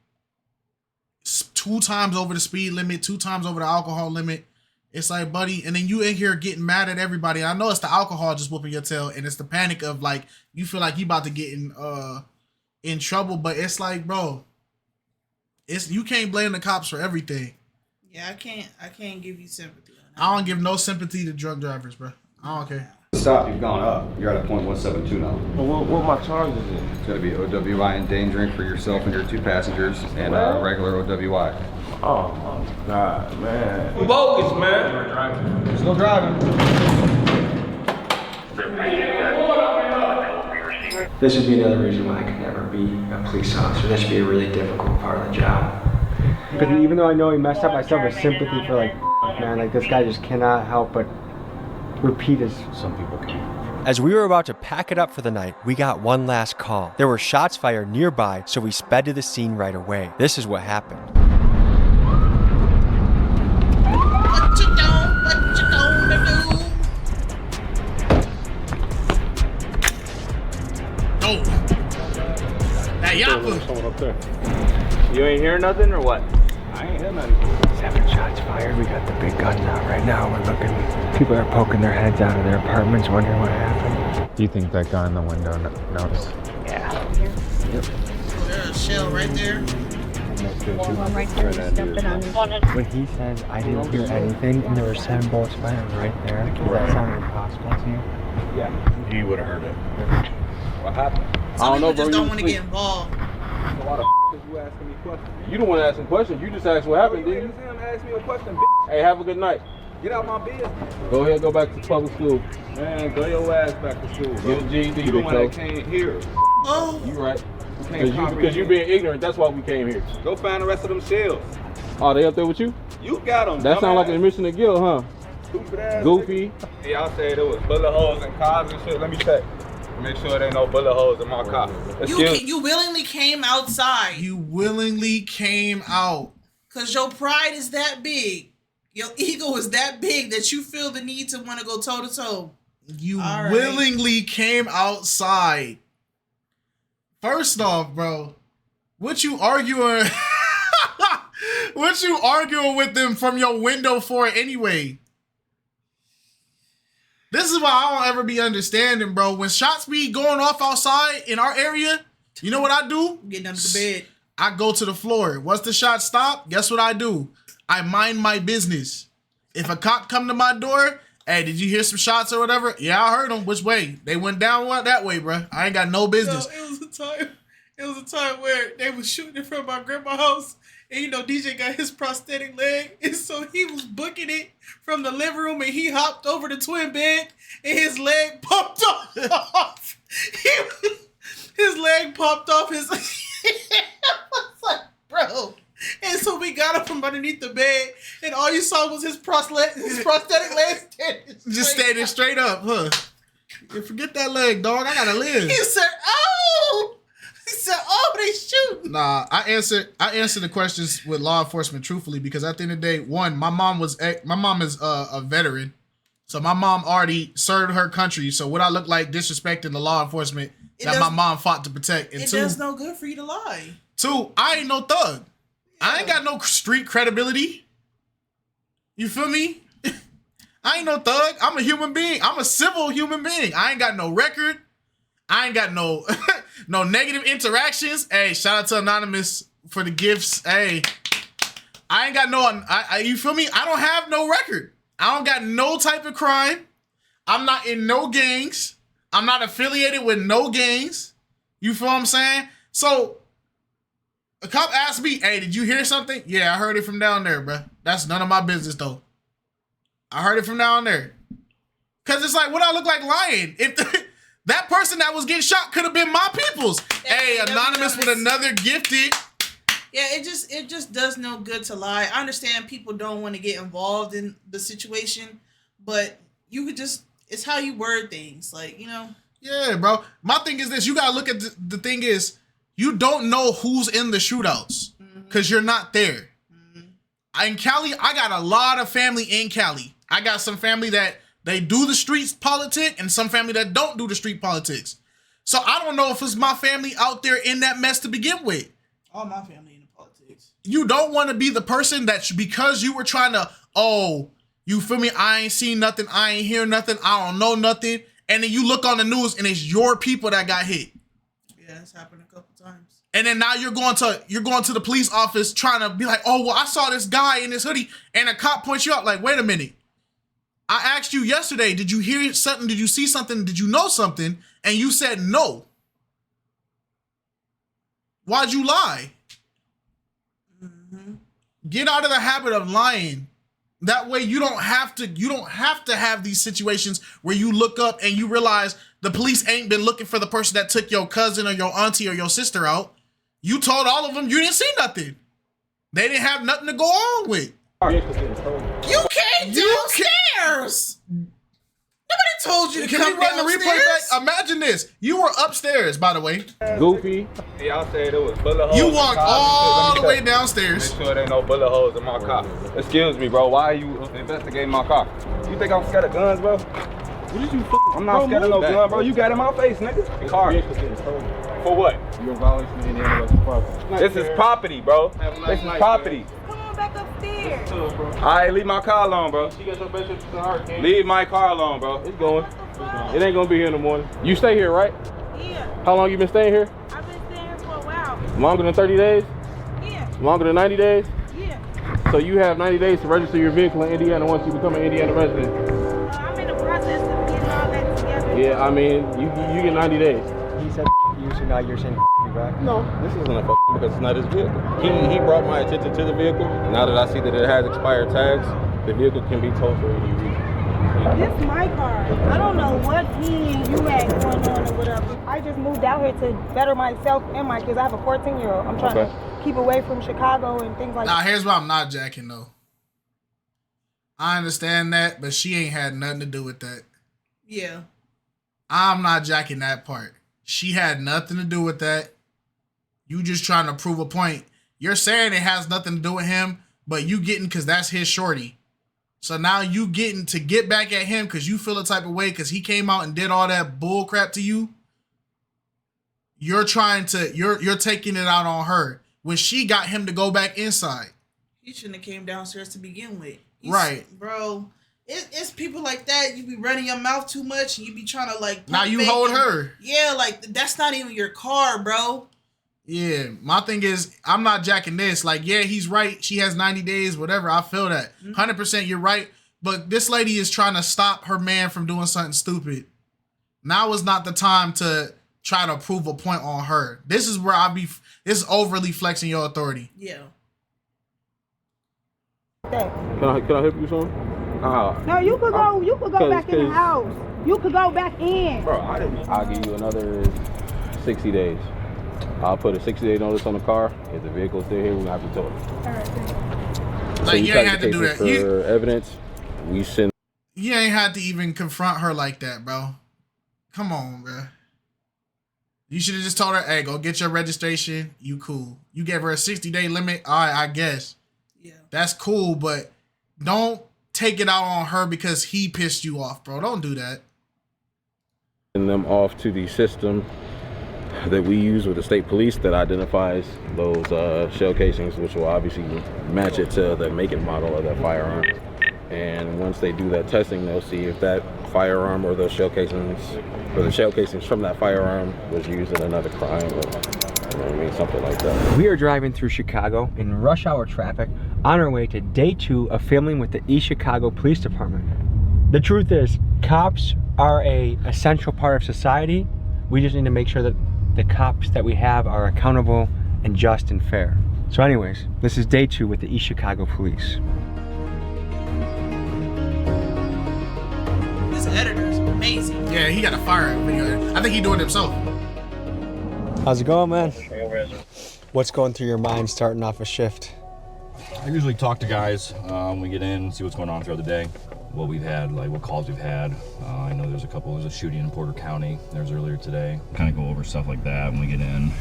2 times over the speed limit, 2 times over the alcohol limit. It's like, Buddy, and then you in here getting mad at everybody. I know it's the alcohol just whooping your tail, and it's the panic of like you feel like you about to get in trouble, but it's like, bro, you can't blame the cops for everything. Yeah, I can't give you sympathy. I don't give no sympathy to drunk drivers, bro. I don't care. Stop, you've gone up. You're at a .172 now. Well, what my charges is? It's going to be OWI endangering for yourself and your 2 passengers, and regular OWI. Oh my God, man. Bogus, man. Still driving. This would be another reason why I could never be a police officer. This would be a really difficult part of the job. But even though I know he messed up, I still have a sympathy for like, man, like this guy just cannot help but repeat his. Some people can. As we were about to pack it up for the night, we got one last call. There were shots fired nearby, so we sped to the scene right away. This is what happened. What you gonna do? No. That yapper. Someone up there. You ain't hearing nothing or what? I ain't hear nothing. 7 shots fired. We got the big guns out right now. We're looking. People are poking their heads out of their apartments, wondering what happened. Do you think that guy in the window noticed? Yeah. There's a shell right there. When he says I didn't hear anything and there were 7 bullets fired right there, does that sound impossible to you? Yeah. He would have heard it. What happened? Some people just don't want to get involved. A lot of you asking me questions. You don't want to ask some questions. You just asked what happened, didn't you? Ask me a question, bitch. Hey, have a good night. Get out my business. Go ahead, go back to public school. Man, go your ass back to school. Get a GED. You the one that came here. Oh. You right. Because you being ignorant, that's why we came here. Go find the rest of them shells. Oh, they up there with you? You got them. That sounds like an admission to guilt, huh? Stupid ass. Goofy. Y'all said it was bullet holes and cars and shit. Let me check. Make sure there ain't no bullet holes in my car. You willingly came outside. You willingly came out. Because your pride is that big. Your ego is that big that you feel the need to want to go toe to toe. You willingly came outside. First off, bro, what you arguing? What you arguing with them from your window for anyway? This is why I don't ever be understanding, bro. When shots be going off outside in our area, you know what I do? Getting under the bed. I go to the floor. Once the shots stop, guess what I do? I mind my business. If a cop come to my door, hey, did you hear some shots or whatever? Yeah, I heard them. Which way? They went down that way, bro. I ain't got no business. No, it was a time where they was shooting in front of my grandma's house. And you know, DJ got his prosthetic leg. And so he was booking it from the living room and he hopped over the twin bed and his leg popped off. His leg popped off. I was like, bro. And so we got him from underneath the bed and all you saw was his prosthetic leg standing straight up, huh? Yeah, forget that leg, dog. I gotta live. He said, oh! He said, oh, they shoot. Nah, I answered the questions with law enforcement truthfully because at the end of the day, one, my mom is a veteran. So my mom already served her country. So would I look like disrespecting the law enforcement my mom fought to protect? And it two, does no good for you to lie. Two, I ain't no thug. Yeah. I ain't got no street credibility. You feel me? I ain't no thug. I'm a human being. I'm a civil human being. I ain't got no record. I ain't got no no negative interactions. Hey, shout out to Anonymous for the gifts. Hey, I ain't got no, you feel me? I don't have no record. I don't got no type of crime. I'm not in no gangs. I'm not affiliated with no gangs. You feel what I'm saying? So a cop asked me, hey, did you hear something? Yeah, I heard it from down there, bro. That's none of my business, though. I heard it from down there. Because it's like, what I look like lying? If that person that was getting shot could have been my people's. Hey, Anonymous with another gifted. Yeah, it just does no good to lie. I understand people don't want to get involved in the situation, but you could just, it's how you word things. Like, you know. Yeah, bro. My thing is this. You got to look at the thing is, you don't know who's in the shootouts because you're not there. In Cali, I got a lot of family in Cali. I got some family that they do the streets politic and some family that don't do the street politics. So I don't know if it's my family out there in that mess to begin with. All my family in the politics. You don't want to be the person that because you were trying to, oh, you feel me? I ain't seen nothing. I ain't hear nothing. I don't know nothing. And then you look on the news and it's your people that got hit. Yeah, it's happened a couple times. And then now you're going to the police office trying to be like, oh, well, I saw this guy in this hoodie, and a cop points you out like, wait a minute. I asked you yesterday, did you hear something? Did you see something? Did you know something? And you said no. Why'd you lie? Get out of the habit of lying. That way you don't have to have these situations where you look up and you realize the police ain't been looking for the person that took your cousin or your auntie or your sister out. You told all of them you didn't see nothing. They didn't have nothing to go on with. You came downstairs. Nobody told you to come run the replay downstairs. back? Imagine this. You were upstairs, by the way. Goofy. Y'all said it was bullet holes. You walked all the way downstairs. Make sure there ain't no bullet holes in my car. Excuse me, bro. Why are you investigating my car? You think I'm scared of guns, bro? What did you I'm not scared of no gun, bro. You got in my face, nigga. The car. For what? You're violating the property. This is property, bro. This is property. Come on back upstairs. Alright, leave my car alone, bro. Leave my car alone, bro. It's going. It ain't gonna be here in the morning. You stay here, right? Yeah. How long you been staying here? I've been staying here for a while. Longer than 30 days? Yeah. Longer than 90 days? Yeah. So you have 90 days to register your vehicle in Indiana once you become an Indiana resident. I'm in the process of getting all that together. Yeah, I mean, you get 90 days. He said you, so now you're saying you back? No, this isn't a because it's not his vehicle. He brought my attention to the vehicle. Now that I see that it has expired tags, the vehicle can be towed for any reason. This is my car. I don't know what me and you had going on or whatever. I just moved out here to better myself and my kids. I have a 14-year-old. I'm trying to keep away from Chicago and things like that. Now, here's why I'm not jacking, though. I understand that, but she ain't had nothing to do with that. Yeah. I'm not jacking that part. She had nothing to do with that. You just trying to prove a point. You're saying it has nothing to do with him, but you getting because that's his shorty. So now you getting to get back at him because you feel a type of way because he came out and did all that bull crap to you. You're trying to, you're taking it out on her when she got him to go back inside. He shouldn't have came downstairs to begin with. Right. Bro, it's people like that. You be running your mouth too much and you be trying to like. Now you hold her. Yeah, like that's not even your car, bro. Yeah, my thing is, I'm not jacking this. Like, yeah, he's right. She has 90 days, whatever. I feel that. 100% you're right. But this lady is trying to stop her man from doing something stupid. Now is not the time to try to prove a point on her. This is where this is overly flexing your authority. Yeah. Can I help you with something? No, you could go back in the house. You could go back in. Bro, I'll give you another 60 days. I'll put a 60-day notice on the car. If the vehicle's still here, we're gonna have to tow it. All right, like, so you ain't had to do that. For evidence, we send. You ain't had to even confront her like that, bro. Come on, bro. You should have just told her, hey, go get your registration. You cool. You gave her a 60-day limit. All right, I guess. Yeah. That's cool, but don't take it out on her because he pissed you off, bro. Don't do that. Send them off to the system that we use with the state police that identifies those shell casings, which will obviously match it to the make and model of that firearm. And once they do that testing, they'll see if that firearm or those shell casings, or the shell casings from that firearm was used in another crime, or, you know what I mean, something like that. We are driving through Chicago in rush hour traffic on our way to day 2 of filming with the East Chicago Police Department. The truth is, cops are an essential part of society. We just need to make sure that the cops that we have are accountable and just and fair. So anyways, this is day 2 with the East Chicago Police. This editor is amazing. Yeah, he got a fire video. I think he doing it himself. How's it going, man? What's going through your mind starting off a shift? I usually talk to guys when we get in, see what's going on throughout the day, what we've had, like what calls we've had. I know there's a shooting in Porter County. There was earlier today. Kind of go over stuff like that when we get in.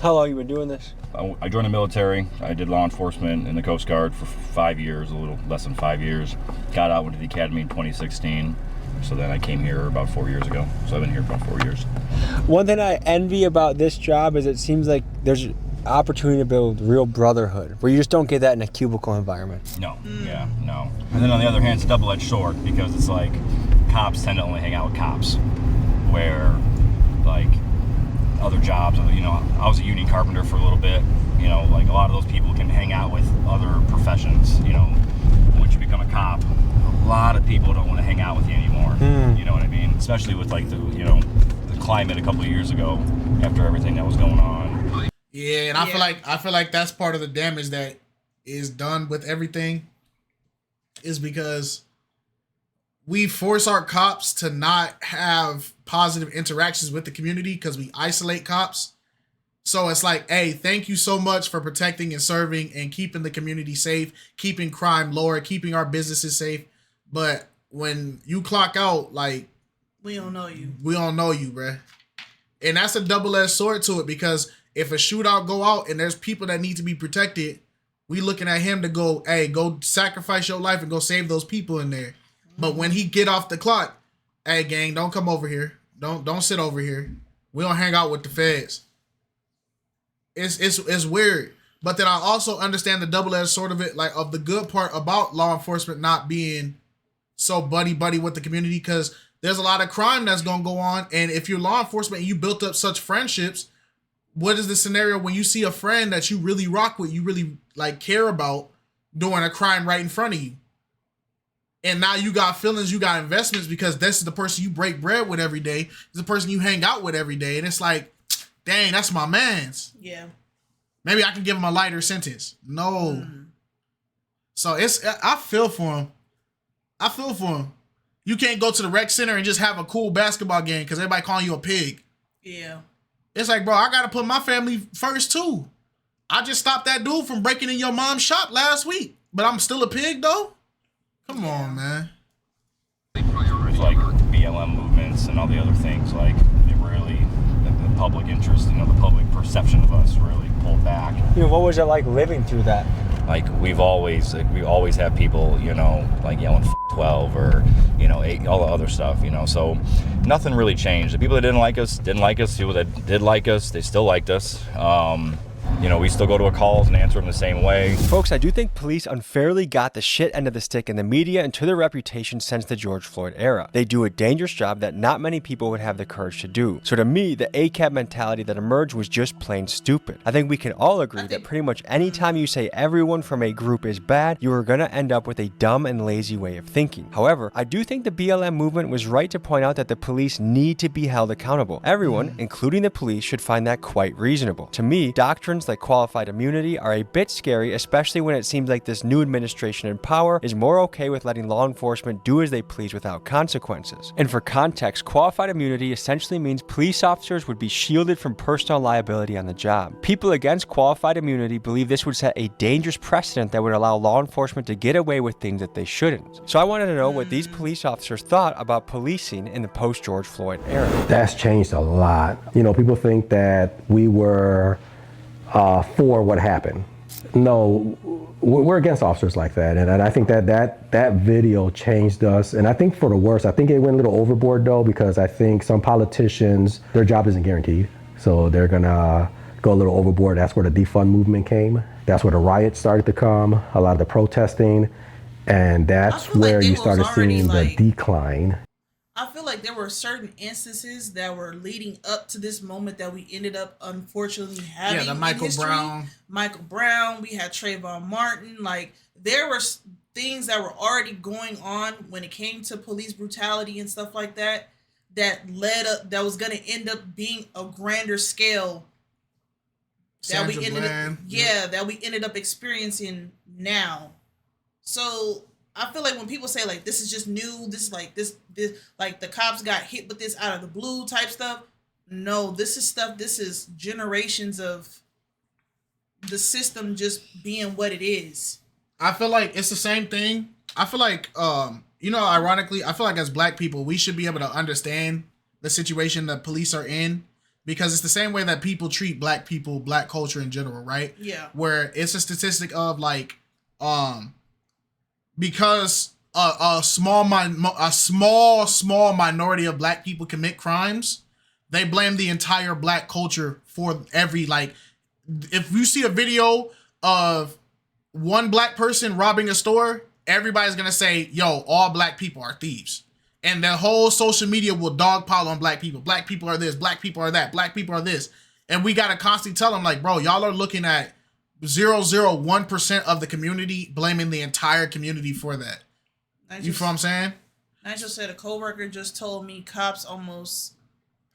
How long you been doing this? I joined the military. I did law enforcement in the Coast Guard for 5 years, a little less than 5 years. Got out, went to the academy in 2016. So then I came here about 4 years ago. So I've been here about 4 years. One thing I envy about this job is it seems like there's opportunity to build real brotherhood, where you just don't get that in a cubicle environment. No, yeah, no. And then on the other hand, it's a double-edged sword, because it's like cops tend to only hang out with cops, where like other jobs, you know, I was a union carpenter for a little bit, you know, like a lot of those people can hang out with other professions, you know. Once you become a cop, a lot of people don't want to hang out with you anymore. You know what I mean? Especially with like the, you know, the climate a couple of years ago after everything that was going on. Yeah, and I feel like that's part of the damage that is done with everything, is because we force our cops to not have positive interactions with the community because we isolate cops. So it's like, hey, thank you so much for protecting and serving and keeping the community safe, keeping crime lower, keeping our businesses safe. But when you clock out, like, we don't know you. We don't know you, bruh. And that's a double-edged sword to it, because if a shootout go out and there's people that need to be protected, we looking at him to go, hey, go sacrifice your life and go save those people in there. But when he get off the clock, hey, gang, don't come over here. Don't sit over here. We don't hang out with the feds. It's weird. But then I also understand the double-edged sword of it, like of the good part about law enforcement not being so buddy-buddy with the community, because there's a lot of crime that's going to go on. And if you're law enforcement and you built up such friendships, what is the scenario when you see a friend that you really rock with, you really like care about, doing a crime right in front of you? And now you got feelings, you got investments, because this is the person you break bread with every day. It's the person you hang out with every day. And it's like, dang, that's my man's. Yeah. Maybe I can give him a lighter sentence. No. So I feel for him. I feel for him. You can't go to the rec center and just have a cool basketball game because everybody calling you a pig. Yeah. It's like, bro, I got to put my family first too. I just stopped that dude from breaking in your mom's shop last week, but I'm still a pig though? Come on, man. It's like BLM movements and all the other things, like it really, the public interest, you know, the public perception of us really pulled back. You know, what was it like living through that? Like we always have people, you know, like yelling 12 or, you know, 8, all the other stuff, you know. So nothing really changed. The people that didn't like us. People that did like us, they still liked us. You know, we still go to our calls and answer them the same way. Folks, I do think police unfairly got the shit end of the stick in the media and to their reputation since the George Floyd era. They do a dangerous job that not many people would have the courage to do. So to me, the ACAB mentality that emerged was just plain stupid. I think we can all agree that pretty much any time you say everyone from a group is bad, you are gonna end up with a dumb and lazy way of thinking. However, I do think the BLM movement was right to point out that the police need to be held accountable. Everyone, including the police, should find that quite reasonable. To me, doctrines like qualified immunity are a bit scary, especially when it seems like this new administration in power is more okay with letting law enforcement do as they please without consequences. And for context, qualified immunity essentially means police officers would be shielded from personal liability on the job. People against qualified immunity believe this would set a dangerous precedent that would allow law enforcement to get away with things that they shouldn't. So I wanted to know what these police officers thought about policing in the post-George Floyd era. That's changed a lot. You know, people think that we were for what happened. No, we're against officers like that. And I think that video changed us. And I think for the worse. I think it went a little overboard though, because I think some politicians, their job isn't guaranteed. So they're gonna go a little overboard. That's where the defund movement came. That's where the riots started to come, a lot of the protesting. And that's where you started seeing the decline. I feel like there were certain instances that were leading up to this moment that we ended up unfortunately having. Yeah, the Michael Brown. Michael Brown. We had Trayvon Martin. Like, there were things that were already going on when it came to police brutality and stuff like that, that led up, that was going to end up being a grander scale that we ended up, that we ended up experiencing now. So I feel like when people say like this is just new, this is like this like the cops got hit with this out of the blue type stuff. No, this is generations of the system just being what it is. I feel like it's the same thing. I feel like ironically, I feel like as black people, we should be able to understand the situation that police are in, because it's the same way that people treat black people, black culture in general, right? Yeah. Where it's a statistic of like because a small minority of black people commit crimes, they blame the entire black culture for every, like, if you see a video of one black person robbing a store, everybody's gonna say, yo, all black people are thieves. And the whole social media will dogpile on black people. Black people are this, black people are that, black people are this. And we gotta constantly tell them, like, bro, y'all are looking at 0.01% of the community blaming the entire community for that. You feel what I'm saying? Nigel said a coworker just told me cops almost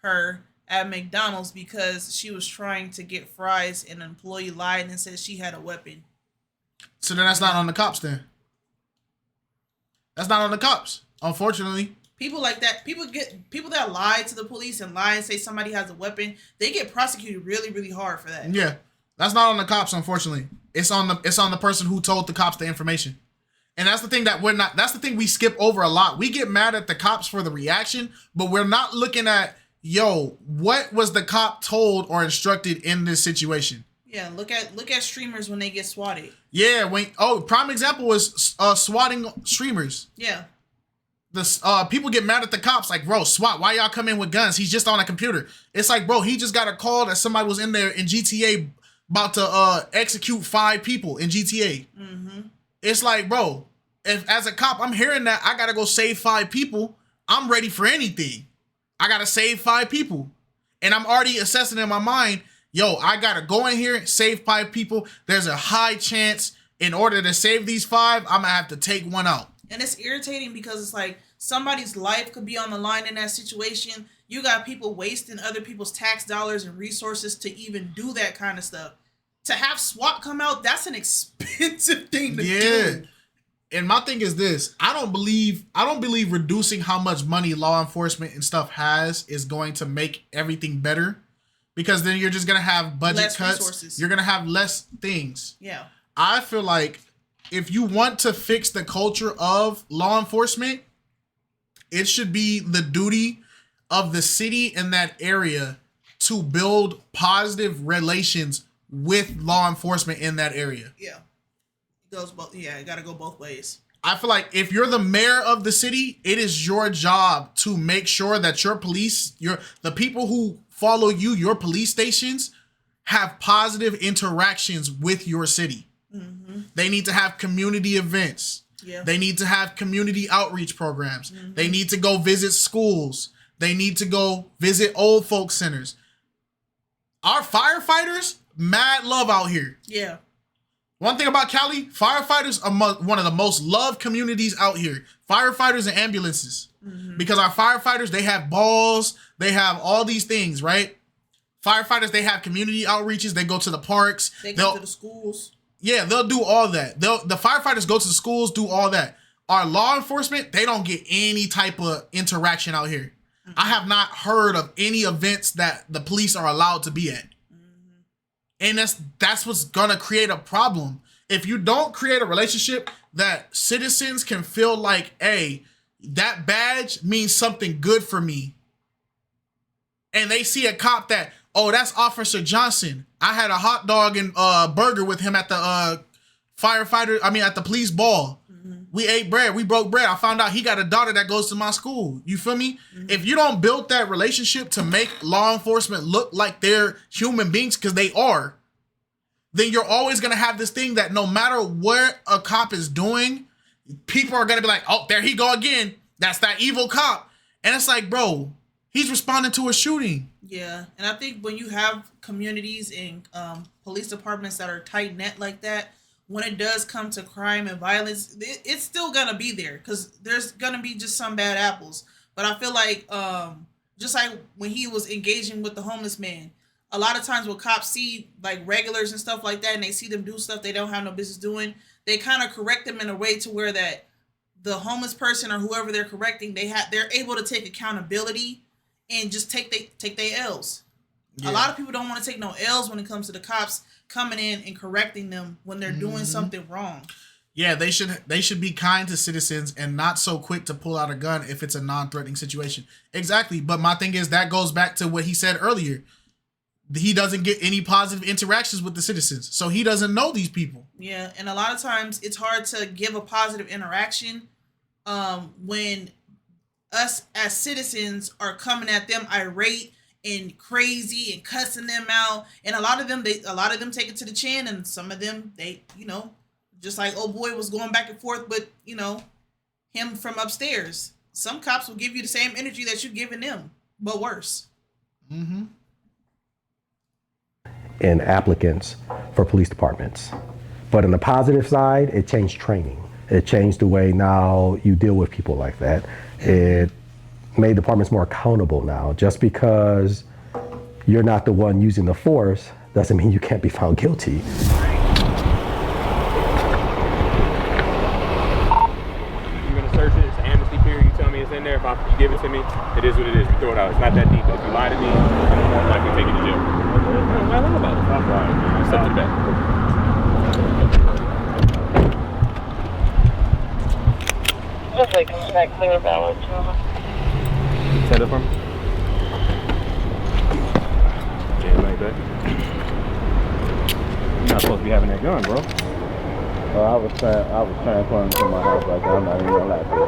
her at McDonald's because she was trying to get fries and an employee lied and said she had a weapon. So then that's not on the cops then. That's not on the cops, unfortunately. People like that, people that lie to the police and lie and say somebody has a weapon, they get prosecuted really, really hard for that. Yeah. That's not on the cops, unfortunately. It's on the person who told the cops the information. And that's the thing that's the thing we skip over a lot. We get mad at the cops for the reaction, but we're not looking at, yo, what was the cop told or instructed in this situation? Yeah, look at streamers when they get swatted. Yeah, prime example was swatting streamers. Yeah. People get mad at the cops, like, bro, SWAT, why y'all come in with guns? He's just on a computer. It's like, bro, he just got a call that somebody was in there in GTA about to execute 5 people in GTA. Mm-hmm. It's like, bro, if as a cop I'm hearing that I gotta go save 5 people, I'm ready for anything. I gotta save 5 people. And I'm already assessing in my mind, yo, I gotta go in here, save 5 people. There's a high chance in order to save these 5, I'm gonna have to take one out. And it's irritating because it's like somebody's life could be on the line in that situation. You got people wasting other people's tax dollars and resources to even do that kind of stuff. To have SWAT come out, that's an expensive thing to do. And my thing is this, I don't believe reducing how much money law enforcement and stuff has is going to make everything better, because then you're just going to have budget less cuts. Resources. You're going to have less things. Yeah. I feel like if you want to fix the culture of law enforcement, it should be the duty of the city in that area to build positive relations with law enforcement in that area. Yeah. It goes both. Yeah, it got to go both ways. I feel like if you're the mayor of the city, it is your job to make sure that your police, the people who follow you, your police stations, have positive interactions with your city. Mm-hmm. They need to have community events. Yeah. They need to have community outreach programs. Mm-hmm. They need to go visit schools. They need to go visit old folk centers. Our firefighters, mad love out here. Yeah. One thing about Cali, firefighters are one of the most loved communities out here. Firefighters and ambulances. Mm-hmm. Because our firefighters, they have balls. They have all these things, right? Firefighters, they have community outreaches. They go to the parks. They go to the schools. Yeah, they'll do all that. The firefighters go to the schools, do all that. Our law enforcement, they don't get any type of interaction out here. Mm-hmm. I have not heard of any events that the police are allowed to be at. Mm-hmm. And that's what's gonna create a problem. If you don't create a relationship that citizens can feel like, hey, that badge means something good for me. And they see a cop that, oh, that's Officer Johnson. I had a hot dog and burger with him at the at the police ball. Mm-hmm. We ate bread. We broke bread. I found out he got a daughter that goes to my school. You feel me? Mm-hmm. If you don't build that relationship to make law enforcement look like they're human beings, because they are, then you're always going to have this thing that no matter what a cop is doing, people are gonna be like, oh, there he go again. That's that evil cop. And it's like, bro, he's responding to a shooting. Yeah, and I think when you have communities and police departments that are tight knit like that, when it does come to crime and violence, it's still gonna be there because there's gonna be just some bad apples. But I feel like just like when he was engaging with the homeless man, a lot of times when cops see like regulars and stuff like that, and they see them do stuff they don't have no business doing, they kind of correct them in a way to where that the homeless person or whoever they're correcting, they're able to take accountability and just take their L's. Yeah. A lot of people don't want to take no L's when it comes to the cops coming in and correcting them when they're doing something wrong. Yeah, they should be kind to citizens and not so quick to pull out a gun if it's a non-threatening situation. Exactly. But my thing is that goes back to what he said earlier. He doesn't get any positive interactions with the citizens, so he doesn't know these people. Yeah, and a lot of times it's hard to give a positive interaction when us as citizens are coming at them irate and crazy and cussing them out. And a lot of them take it to the chin, and some of them they just like old boy was going back and forth with him from upstairs. Some cops will give you the same energy that you're giving them, but worse. And applicants for police departments. But on the positive side, it changed training. It changed the way now you deal with people like that. It made departments more accountable now. Just because you're not the one using the force doesn't mean you can't be found guilty. You're gonna search it, it's an amnesty period, you tell me it's in there, if you give it to me, it is what it is, we throw it out, it's not that deep, but if you lie to me, I'm more likely to take you to jail. I know about it. I'm sorry. Step to the back. Looks like it's not clear balance. Set up for me. Yeah, like that. You're not supposed to be having that gun, bro. I was transporting to my house like that. I'm not even gonna lie to you.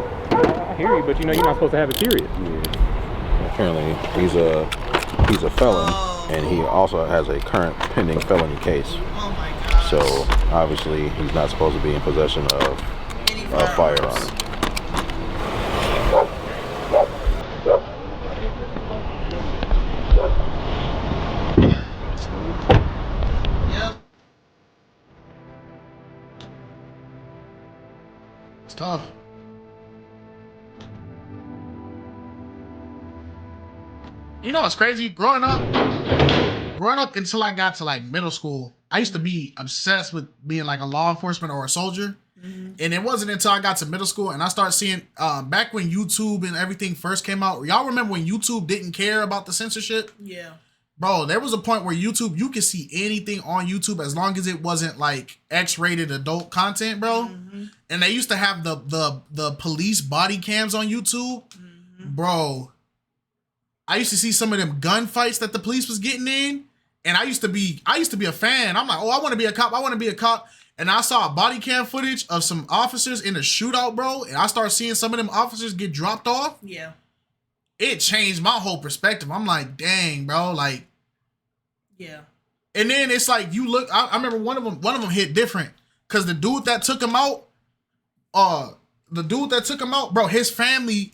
I hear you, but you're not supposed to have it serious. Yeah. Apparently, he's a felon, and he also has a current pending felony case. Oh my God. So obviously, he's not supposed to be in possession of a firearm. It's tough. You know what's crazy? Growing up until I got to like middle school, I used to be obsessed with being like a law enforcement or a soldier. And it wasn't until I got to middle school and I started seeing back when YouTube and everything first came out. Y'all remember when YouTube didn't care about the censorship? Yeah. Bro, there was a point where YouTube, you could see anything on YouTube as long as it wasn't like X-rated adult content, bro. And they used to have the police body cams on YouTube. Bro, I used to see some of them gunfights that the police was getting in, and I used to be a fan. I'm like, oh, I want to be a cop. I want to be a cop. And I saw a body cam footage of some officers in a shootout, bro. And I started seeing some of them officers get dropped off. Yeah. It changed my whole perspective. I'm like, dang, bro, like. Yeah. And then it's like you look. I remember one of them hit different because the dude that took him out, bro, his family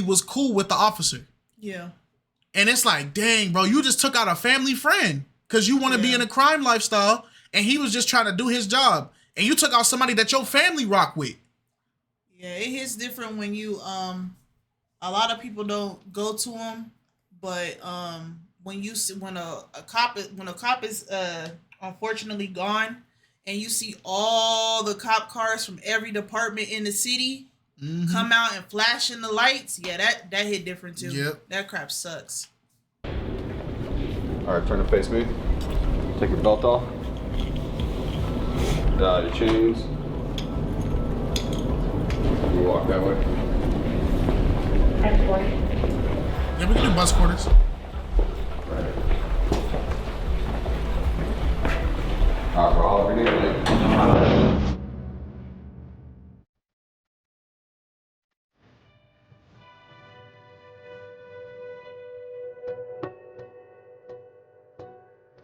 was cool with the officer. Yeah. And it's like, dang, bro, you just took out a family friend because you want to be in a crime lifestyle, and he was just trying to do his job, and you took out somebody that your family rock with. Yeah, it hits different when you a lot of people don't go to him, but when a cop is unfortunately gone, and you see all the cop cars from every department in the city come out and flashing the lights, yeah, that hit different too. Yep. That crap sucks. All right, turn to face me. Take your belt off. Your chains. You walk that way. Yeah, we can do bus quarters. All right, bro, all over your name.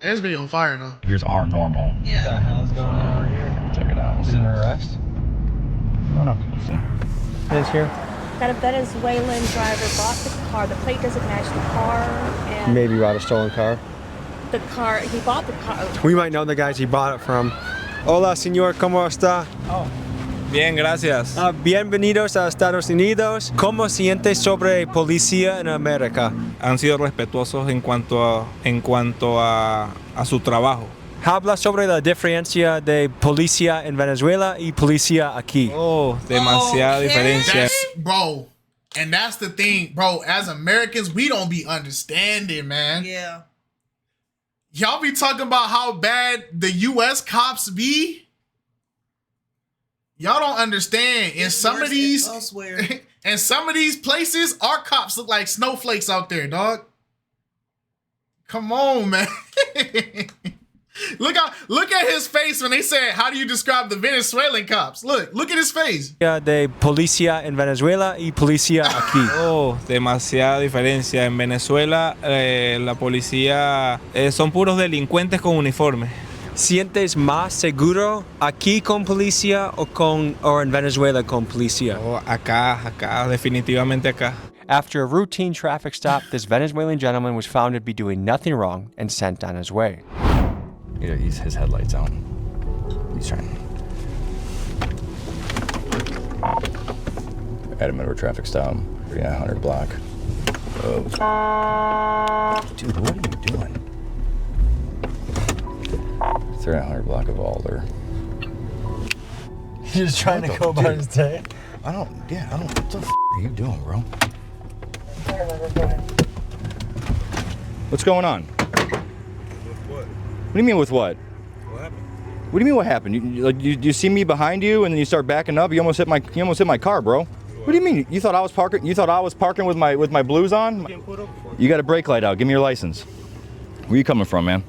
It's been on fire though. Yours are normal. Yeah. What the hell's going on over here? Check it out. Is it an arrest? No, no. Is here? That a Venezuelan driver bought the car. The plate doesn't match the car, and Maybe bought a stolen car. the car he bought the car. We might know the guys he bought it from. Hola, señor, ¿cómo está? Bien, gracias. Bienvenidos a Estados Unidos. ¿Cómo siente sobre policía en América? Han sido respetuosos en cuanto a su trabajo. Habla sobre la diferencia de policía en Venezuela y policía aquí. Oh, demasiada diferencia. Bro, and that's the thing, bro. As Americans, we don't be understanding, man. Yeah. Y'all be talking about how bad the U.S. cops be. Y'all don't understand. In some of these, in some of these places, our cops look like snowflakes out there, dog. Come on, man. Look at his face when they said, "How do you describe the Venezuelan cops?" Look at his face. De policía en Venezuela y policía aquí. Oh, demasiada diferencia. En Venezuela, la policía son puros delincuentes con uniforme. ¿Sientes más seguro aquí con policía o en Venezuela con policía? Oh, acá, definitivamente acá. After a routine traffic stop, this Venezuelan gentleman was found to be doing nothing wrong and sent on his way. His headlights on. He's trying. At him over a traffic stop. 3900 block. Oh. Dude, what are you doing? 3900 block of Alder. He's just trying to go about his day. What the f are you doing, bro? What's going on? What do you mean with what? What happened? What do you mean what happened? You see me behind you and then you start backing up. You almost hit my car, bro. What do you mean? You thought I was parking? You thought I was parking with my blues on? You got a brake light out. Give me your license. Where you coming from, man?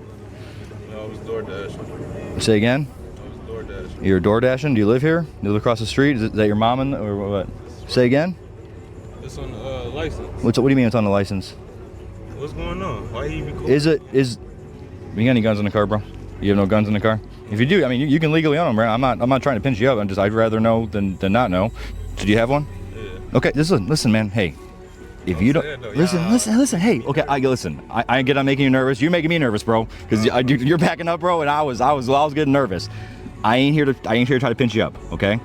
No, I was door dashing. Say again? I was door dashing. You're door dashing? Do you live here? You live across the street? Is that your mom or what? Say again? It's on the license. What do you mean it's on the license? What's going on? Why are you even cool? You got any guns in the car, bro? You have no guns in the car? If you do, I mean, you can legally own them, right? I'm not trying to pinch you up. I'd rather know than not know. Do you have one? Yeah. Okay, listen, man. Hey, if you don't listen. Hey, okay, I get I'm making you nervous. You're making me nervous, bro, because you're backing up, bro, and I was getting nervous. I ain't here to try to pinch you up, okay?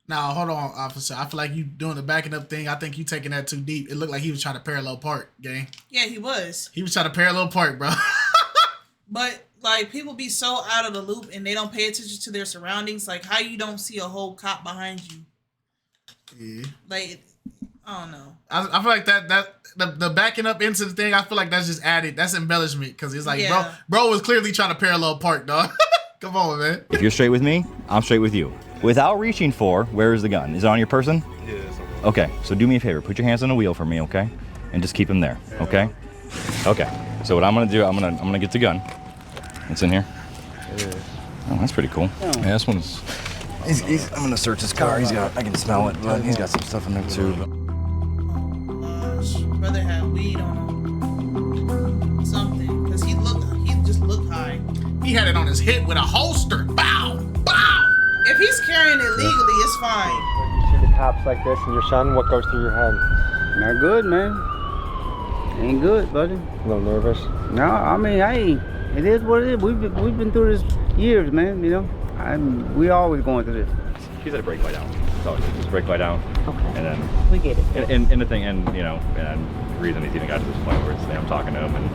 Now, hold on, officer. I feel like you doing the backing up thing. I think you taking that too deep. It looked like he was trying to parallel park, gang. Yeah, he was. He was trying to parallel park, bro. But like people be so out of the loop and they don't pay attention to their surroundings. Like how you don't see a whole cop behind you. Yeah. Like I don't know. I feel like the backing up into the thing. I feel like that's just added. That's embellishment because it's like bro was clearly trying to parallel park, dog. Come on, man. If you're straight with me, I'm straight with you. Without reaching for, where is the gun? Is it on your person? Yeah. It's on. Okay, so do me a favor. Put your hands on the wheel for me, okay? And just keep them there, okay? Okay. So what I'm gonna do, I'm gonna get the gun. It's in here. Yeah. Oh, that's pretty cool. Yeah, this one's. I'm gonna search his car. I can smell it, but he's got some stuff in there too. Brother had weed on him. Something, because he just looked high. He had it on his hip with a holster. Bow, bow. If he's carrying it legally, it's fine. When you see the cops like this and your son, what goes through your head? Not good, man. Ain't good, buddy. A little nervous? No, I mean, hey, it is what it is. We've been through this years, man, you know. We always going through this. She's at a brake light out. So just brake light out. Okay. And then we get it. And the thing, and you know, and the reason he's even got to this point where it's, I'm talking to him and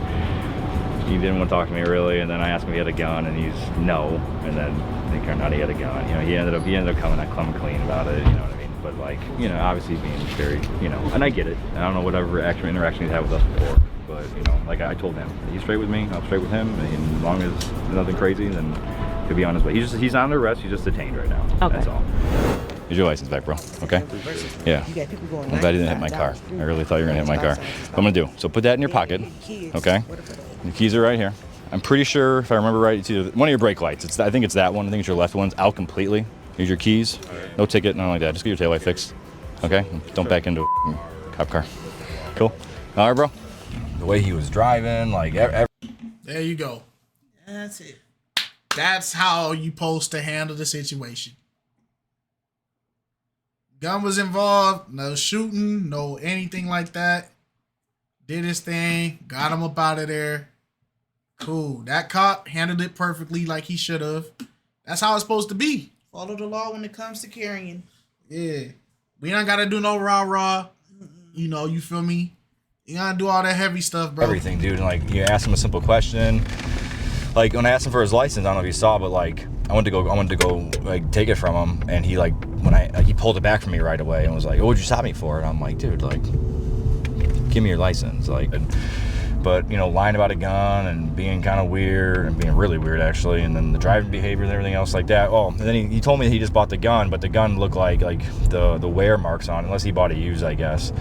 he didn't want to talk to me really, and then I asked him if he had a gun and he's no, and then they turned out he had a gun. You know, he ended up coming clean about it, you know what I mean? But like, you know, obviously being very, you know, and I get it. I don't know whatever actual interaction he's had with us before, but you know, like I told him, he's straight with me, I'm straight with him, and as long as there's nothing crazy, then he'll be on his way. He's not under arrest, he's just detained right now. Okay. That's all. Here's your license back, bro. Okay? Yeah. I'm glad you didn't hit my car. I really thought you were gonna hit my car. What I'm gonna do, so put that in your pocket, okay? The keys are right here. I'm pretty sure, if I remember right, it's either one of your brake lights. I think it's that one. I think it's your left one's out completely. Here's your keys. No ticket, nothing like that. Just get your taillight fixed. Okay? Don't back into a cop car. Cool? All right, bro. The way he was driving, like there you go. That's it. That's how you supposed to handle the situation. Gun was involved. No shooting. No anything like that. Did his thing. Got him up out of there. Cool. That cop handled it perfectly like he should have. That's how it's supposed to be. Follow the law when it comes to carrying. Yeah. We ain't got to do no rah-rah. You know, you feel me? You gotta do all that heavy stuff, bro. Everything, dude. And like, you ask him a simple question. Like when I asked him for his license, I don't know if you saw, but like I wanted to go like take it from him, and he like he pulled it back from me right away and was like, "Oh, what'd you stop me for?" And I'm like, "Dude, like, give me your license." Like, but you know, lying about a gun and being kind of weird and being really weird actually, and then the driving behavior and everything else like that. Oh, and then he told me he just bought the gun, but the gun looked like the wear marks on it, unless he bought it used, I guess.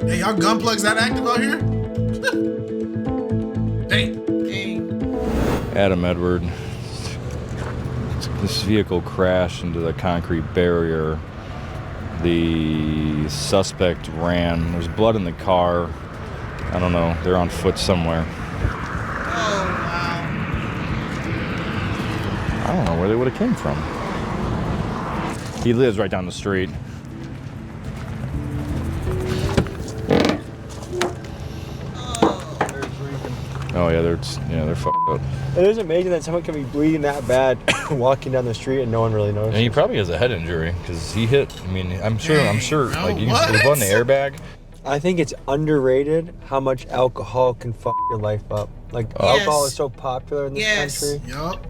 Hey, y'all gun plugs that active out here? Dang. Adam Edward. This vehicle crashed into the concrete barrier. The suspect ran. There's blood in the car. I don't know. They're on foot somewhere. Oh, wow. I don't know where they would have came from. He lives right down the street. Oh yeah, they're fucked up. It is amazing that someone can be bleeding that bad walking down the street and no one really notices. And he probably has a head injury because he hit. I mean, I'm sure. Like you can sleep on the airbag. I think it's underrated how much alcohol can fuck your life up. Like alcohol is so popular in this country.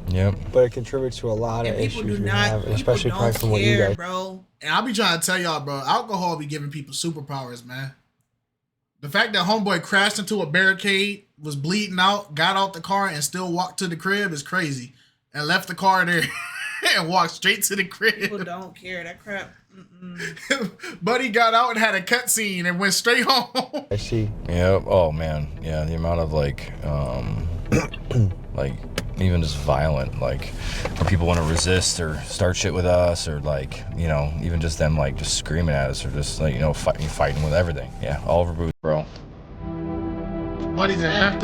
Yep. But it contributes to a lot of issues we have, especially People probably don't from what you care, guys. bro. And I'll be trying to tell y'all, bro, alcohol be giving people superpowers, man. The fact that homeboy crashed into a barricade, was bleeding out, got out the car, and still walked to the crib is crazy. And left the car there and walked straight to the crib. People don't care. That crap. Buddy got out and had a cutscene and went straight home. I see. Yeah. Oh man. Yeah. The amount of like even just violent, like when people want to resist or start shit with us, or like, you know, even just them like just screaming at us, or just like, you know, fighting with everything. Yeah. All over booze, bro. Buddy left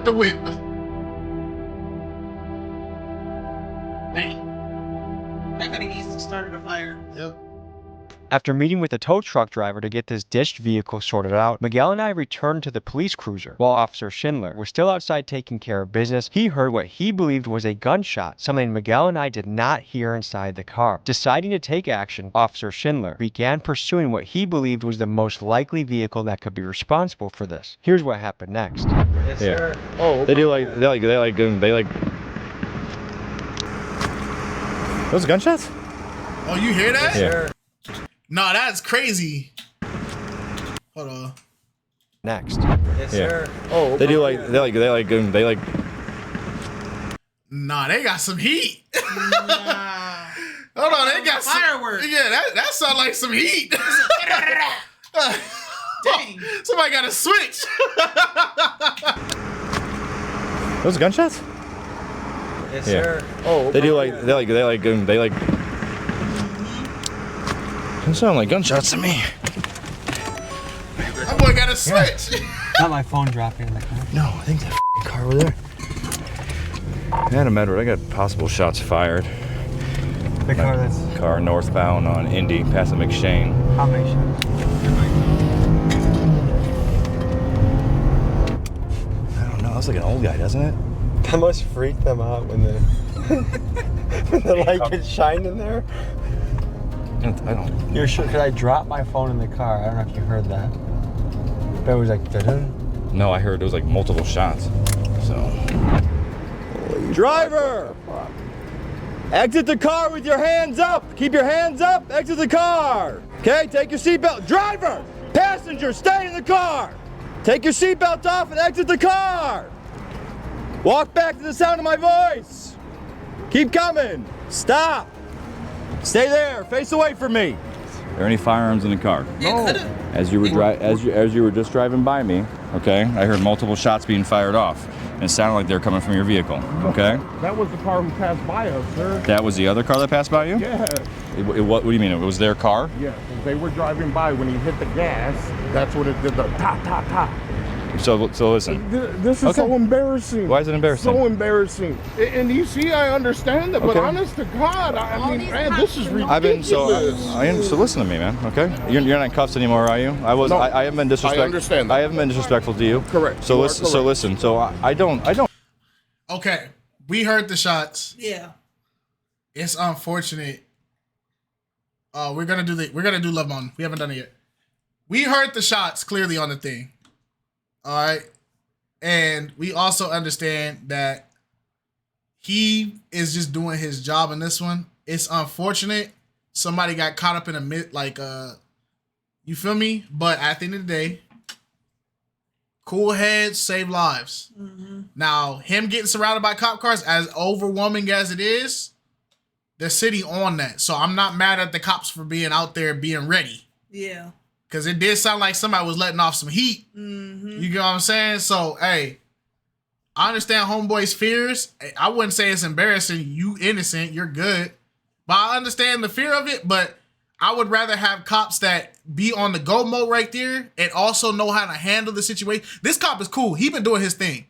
the whip. That could have easily started a fire. Yep. After meeting with the tow truck driver to get this ditched vehicle sorted out, Miguel and I returned to the police cruiser. While Officer Schindler was still outside taking care of business, he heard what he believed was a gunshot, something Miguel and I did not hear inside the car. Deciding to take action, Officer Schindler began pursuing what he believed was the most likely vehicle that could be responsible for this. Here's what happened next. Yes, sir. Oh, they like those gunshots? Oh, you hear that? Yeah. Nah, that's crazy. Hold on. Next. Yes, sir. Oh, they like. Nah, they got some heat. Nah. Hold on, they got fireworks. Yeah, that sounds like some heat. Dang. Somebody got a switch. Those gunshots? Yes, sir. Oh, they sound like gunshots to me. That boy got a switch. Not my phone dropping like that. No, I think that car over there. Adam Edward, I got possible shots fired. The car that's car northbound on Indy, past the McShane. How many shots? I don't know. That's like an old guy, doesn't it? That must freak them out when the when the light gets shined in there. I don't. You're sure? Cause I dropped my phone in the car. I don't know if you heard that. But it was like da-dun. No, I heard it was like multiple shots. So. Driver! Exit the car with your hands up! Keep your hands up! Exit the car! Okay, take your seatbelt. Driver! Passenger, stay in the car! Take your seatbelt off and exit the car! Walk back to the sound of my voice! Keep coming! Stop! Stay there! Face away from me! Are there any firearms in the car? No. As you were just driving by me, okay, I heard multiple shots being fired off. And it sounded like they were coming from your vehicle, okay? That was the car who passed by us, sir. That was the other car that passed by you? Yeah. What do you mean? It was their car? Yeah, they were driving by when he hit the gas. That's what it did, the ta, ta, ta. So listen. This is so embarrassing. Why is it embarrassing? So embarrassing. And you see, I understand that, but honest to God, I mean, man, this is ridiculous. So listen to me, man. Okay, you're not in cuffs anymore, are you? I haven't been disrespectful. I understand that. I haven't been disrespectful to you. Correct. So listen. So I don't. Okay, we heard the shots. Yeah. It's unfortunate. We're gonna do Love Mountain. We haven't done it yet. We heard the shots clearly on the thing. All right. And we also understand that he is just doing his job in this one. It's unfortunate somebody got caught up in you feel me? But at the end of the day, cool heads save lives. Mm-hmm. Now, him getting surrounded by cop cars, as overwhelming as it is, the city on that. So I'm not mad at the cops for being out there being ready. Yeah. Because it did sound like somebody was letting off some heat. Mm-hmm. You get what I'm saying? So, hey, I understand homeboy's fears. I wouldn't say it's embarrassing. You innocent. You're good. But I understand the fear of it. But I would rather have cops that be on the go mode right there and also know how to handle the situation. This cop is cool. He been doing his thing.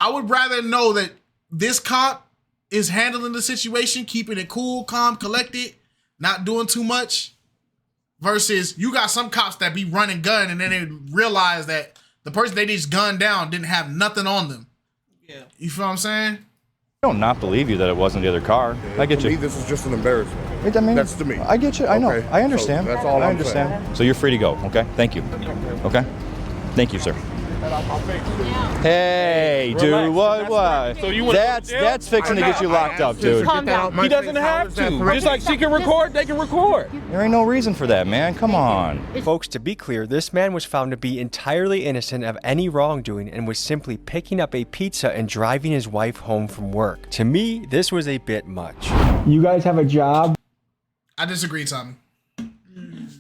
I would rather know that this cop is handling the situation, keeping it cool, calm, collected, not doing too much. Versus you got some cops that be running gun and then they realize that the person they just gunned down didn't have nothing on them. Yeah. You feel what I'm saying? I don't not believe you that it wasn't the other car. I get to you. Me, this is just an embarrassment. That's to me. I get you. I know. Okay. I understand. So that's all I I'm understand. saying. So you're free to go. Okay. Thank you. Okay. Thank you, sir. Hey, dude, what? So you want that's fixing to get you locked up, dude. Calm down. He doesn't have to. Just like she can record, they can record. There ain't no reason for that, man. Come on. Folks, to be clear, this man was found to be entirely innocent of any wrongdoing and was simply picking up a pizza and driving his wife home from work. To me, this was a bit much. You guys have a job? I disagree, Tommy.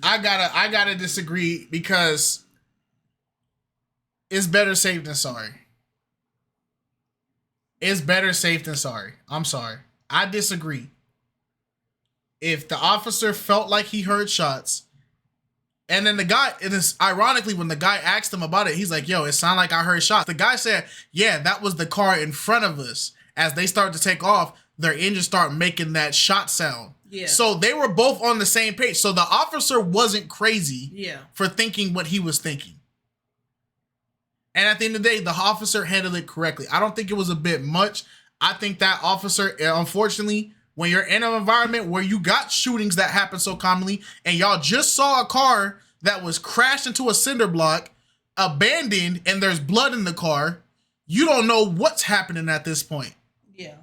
I gotta disagree because it's better safe than sorry. It's better safe than sorry. I'm sorry. I disagree. If the officer felt like he heard shots, and then the guy, it is ironically when the guy asked him about it, he's like, yo, it sounded like I heard shots. The guy said, yeah, that was the car in front of us. As they start to take off, their engines start making that shot sound. Yeah. So they were both on the same page. So the officer wasn't crazy for thinking what he was thinking. And at the end of the day, the officer handled it correctly. I don't think it was a bit much. I think that officer, unfortunately, when you're in an environment where you got shootings that happen so commonly, and y'all just saw a car that was crashed into a cinder block, abandoned, and there's blood in the car, you don't know what's happening at this point. Yeah.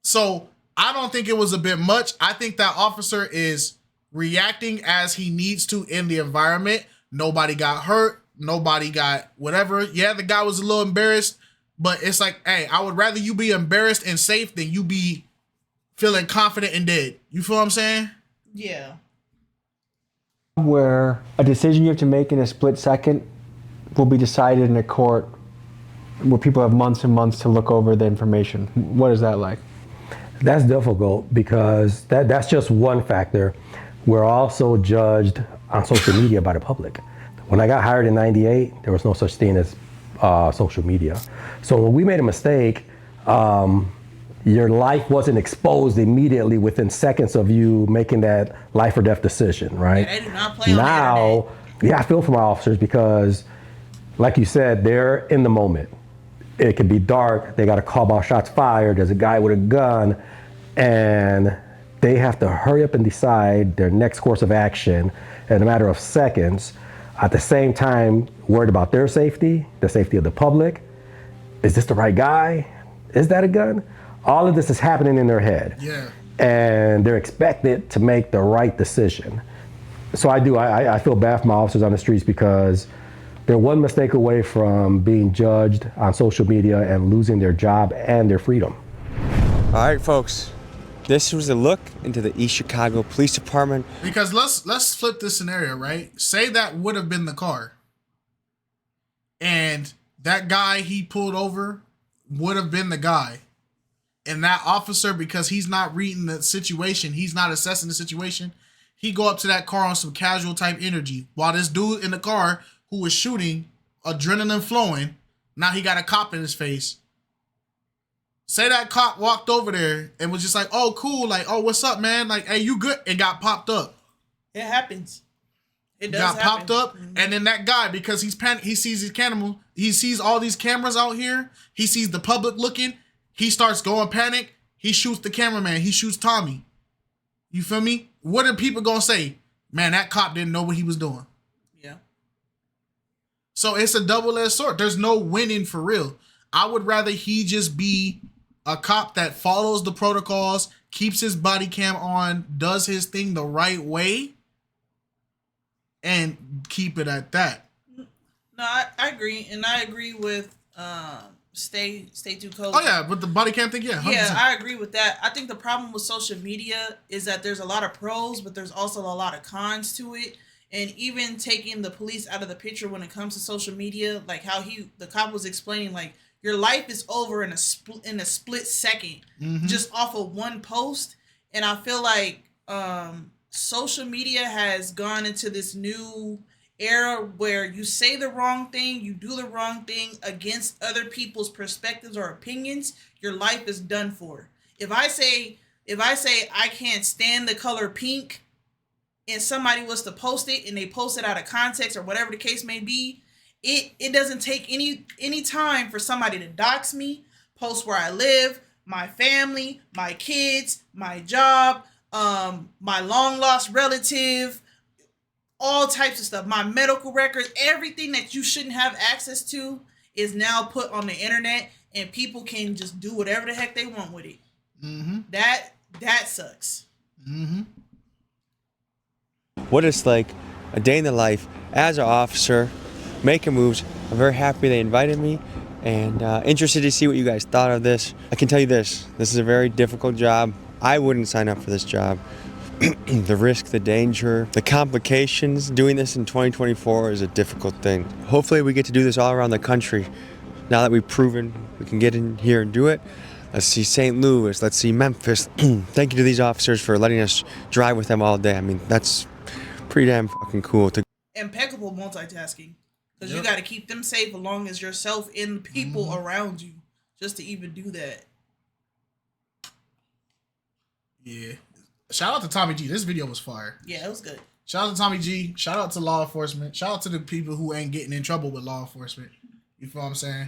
So I don't think it was a bit much. I think that officer is reacting as he needs to in the environment. Nobody got hurt. Nobody got whatever. Yeah, the guy was a little embarrassed, but it's like, hey, I would rather you be embarrassed and safe than you be feeling confident and dead. You feel what I'm saying? Yeah. Where a decision you have to make in a split second will be decided in a court where people have months and months to look over the information. What is that like? That's difficult because that's just one factor. We're also judged on social media by the public. When I got hired in '98, there was no such thing as social media. So when we made a mistake, your life wasn't exposed immediately within seconds of you making that life or death decision, right? Yeah, they do not play now, I feel for my officers because, like you said, they're in the moment. It could be dark, they got a call about shots fired, there's a guy with a gun, and they have to hurry up and decide their next course of action in a matter of seconds. At the same time, worried about their safety, the safety of the public. Is this the right guy? Is that a gun? All of this is happening in their head. Yeah. And they're expected to make the right decision. So I feel bad for my officers on the streets because they're one mistake away from being judged on social media and losing their job and their freedom. All right, folks. This was a look into the East Chicago Police Department. Because let's flip this scenario, right? Say that would have been the car. And that guy he pulled over would have been the guy. And that officer, because he's not reading the situation, he's not assessing the situation, he go up to that car on some casual type energy. While this dude in the car who was shooting adrenaline flowing. Now he got a cop in his face. Say that cop walked over there and was just like, oh, cool. Like, oh, what's up, man? Like, hey, you good? And got popped up. It happens. It does got happen. popped up. And then that guy, because he sees these animals, he sees all these cameras out here. He sees the public looking. He starts going panic. He shoots the cameraman. He shoots Tommy. You feel me? What are people going to say? Man, that cop didn't know what he was doing. Yeah. So it's a double-edged sword. There's no winning for real. I would rather he just be a cop that follows the protocols, keeps his body cam on, does his thing the right way, and keep it at that. No, I agree. And I agree with stay too cozy. Oh, yeah, with the body cam thing, yeah. 100%. Yeah, I agree with that. I think the problem with social media is that there's a lot of pros, but there's also a lot of cons to it. And even taking the police out of the picture when it comes to social media, like how the cop was explaining, like, your life is over in a split second, just off of one post. And I feel like social media has gone into this new era where you say the wrong thing, you do the wrong thing against other people's perspectives or opinions, your life is done for. If I say I can't stand the color pink, and somebody was to post it and they post it out of context or whatever the case may be, it doesn't take any time for somebody to dox me, post where I live, my family, my kids, my job, my long lost relative, all types of stuff, my medical records, everything that you shouldn't have access to is now put on the internet, and people can just do whatever the heck they want with it. That sucks. What it's like a day in the life as an officer, making moves. I'm very happy they invited me, and interested to see what you guys thought of this. I can tell you this is a very difficult job. I wouldn't sign up for this job. The risk, the danger, the complications, doing this in 2024 is a difficult thing. Hopefully we get to do this all around the country. Now that we've proven we can get in here and do it. Let's see St. Louis, let's see Memphis. Thank you to these officers for letting us drive with them all day. I mean, that's pretty damn fucking cool. Impeccable multitasking. Because you got to keep them safe along as yourself and the people around you just to even do that. Yeah. Shout out to Tommy G. This video was fire. Yeah, it was good. Shout out to Tommy G. Shout out to law enforcement. Shout out to the people who ain't getting in trouble with law enforcement. You feel what I'm saying?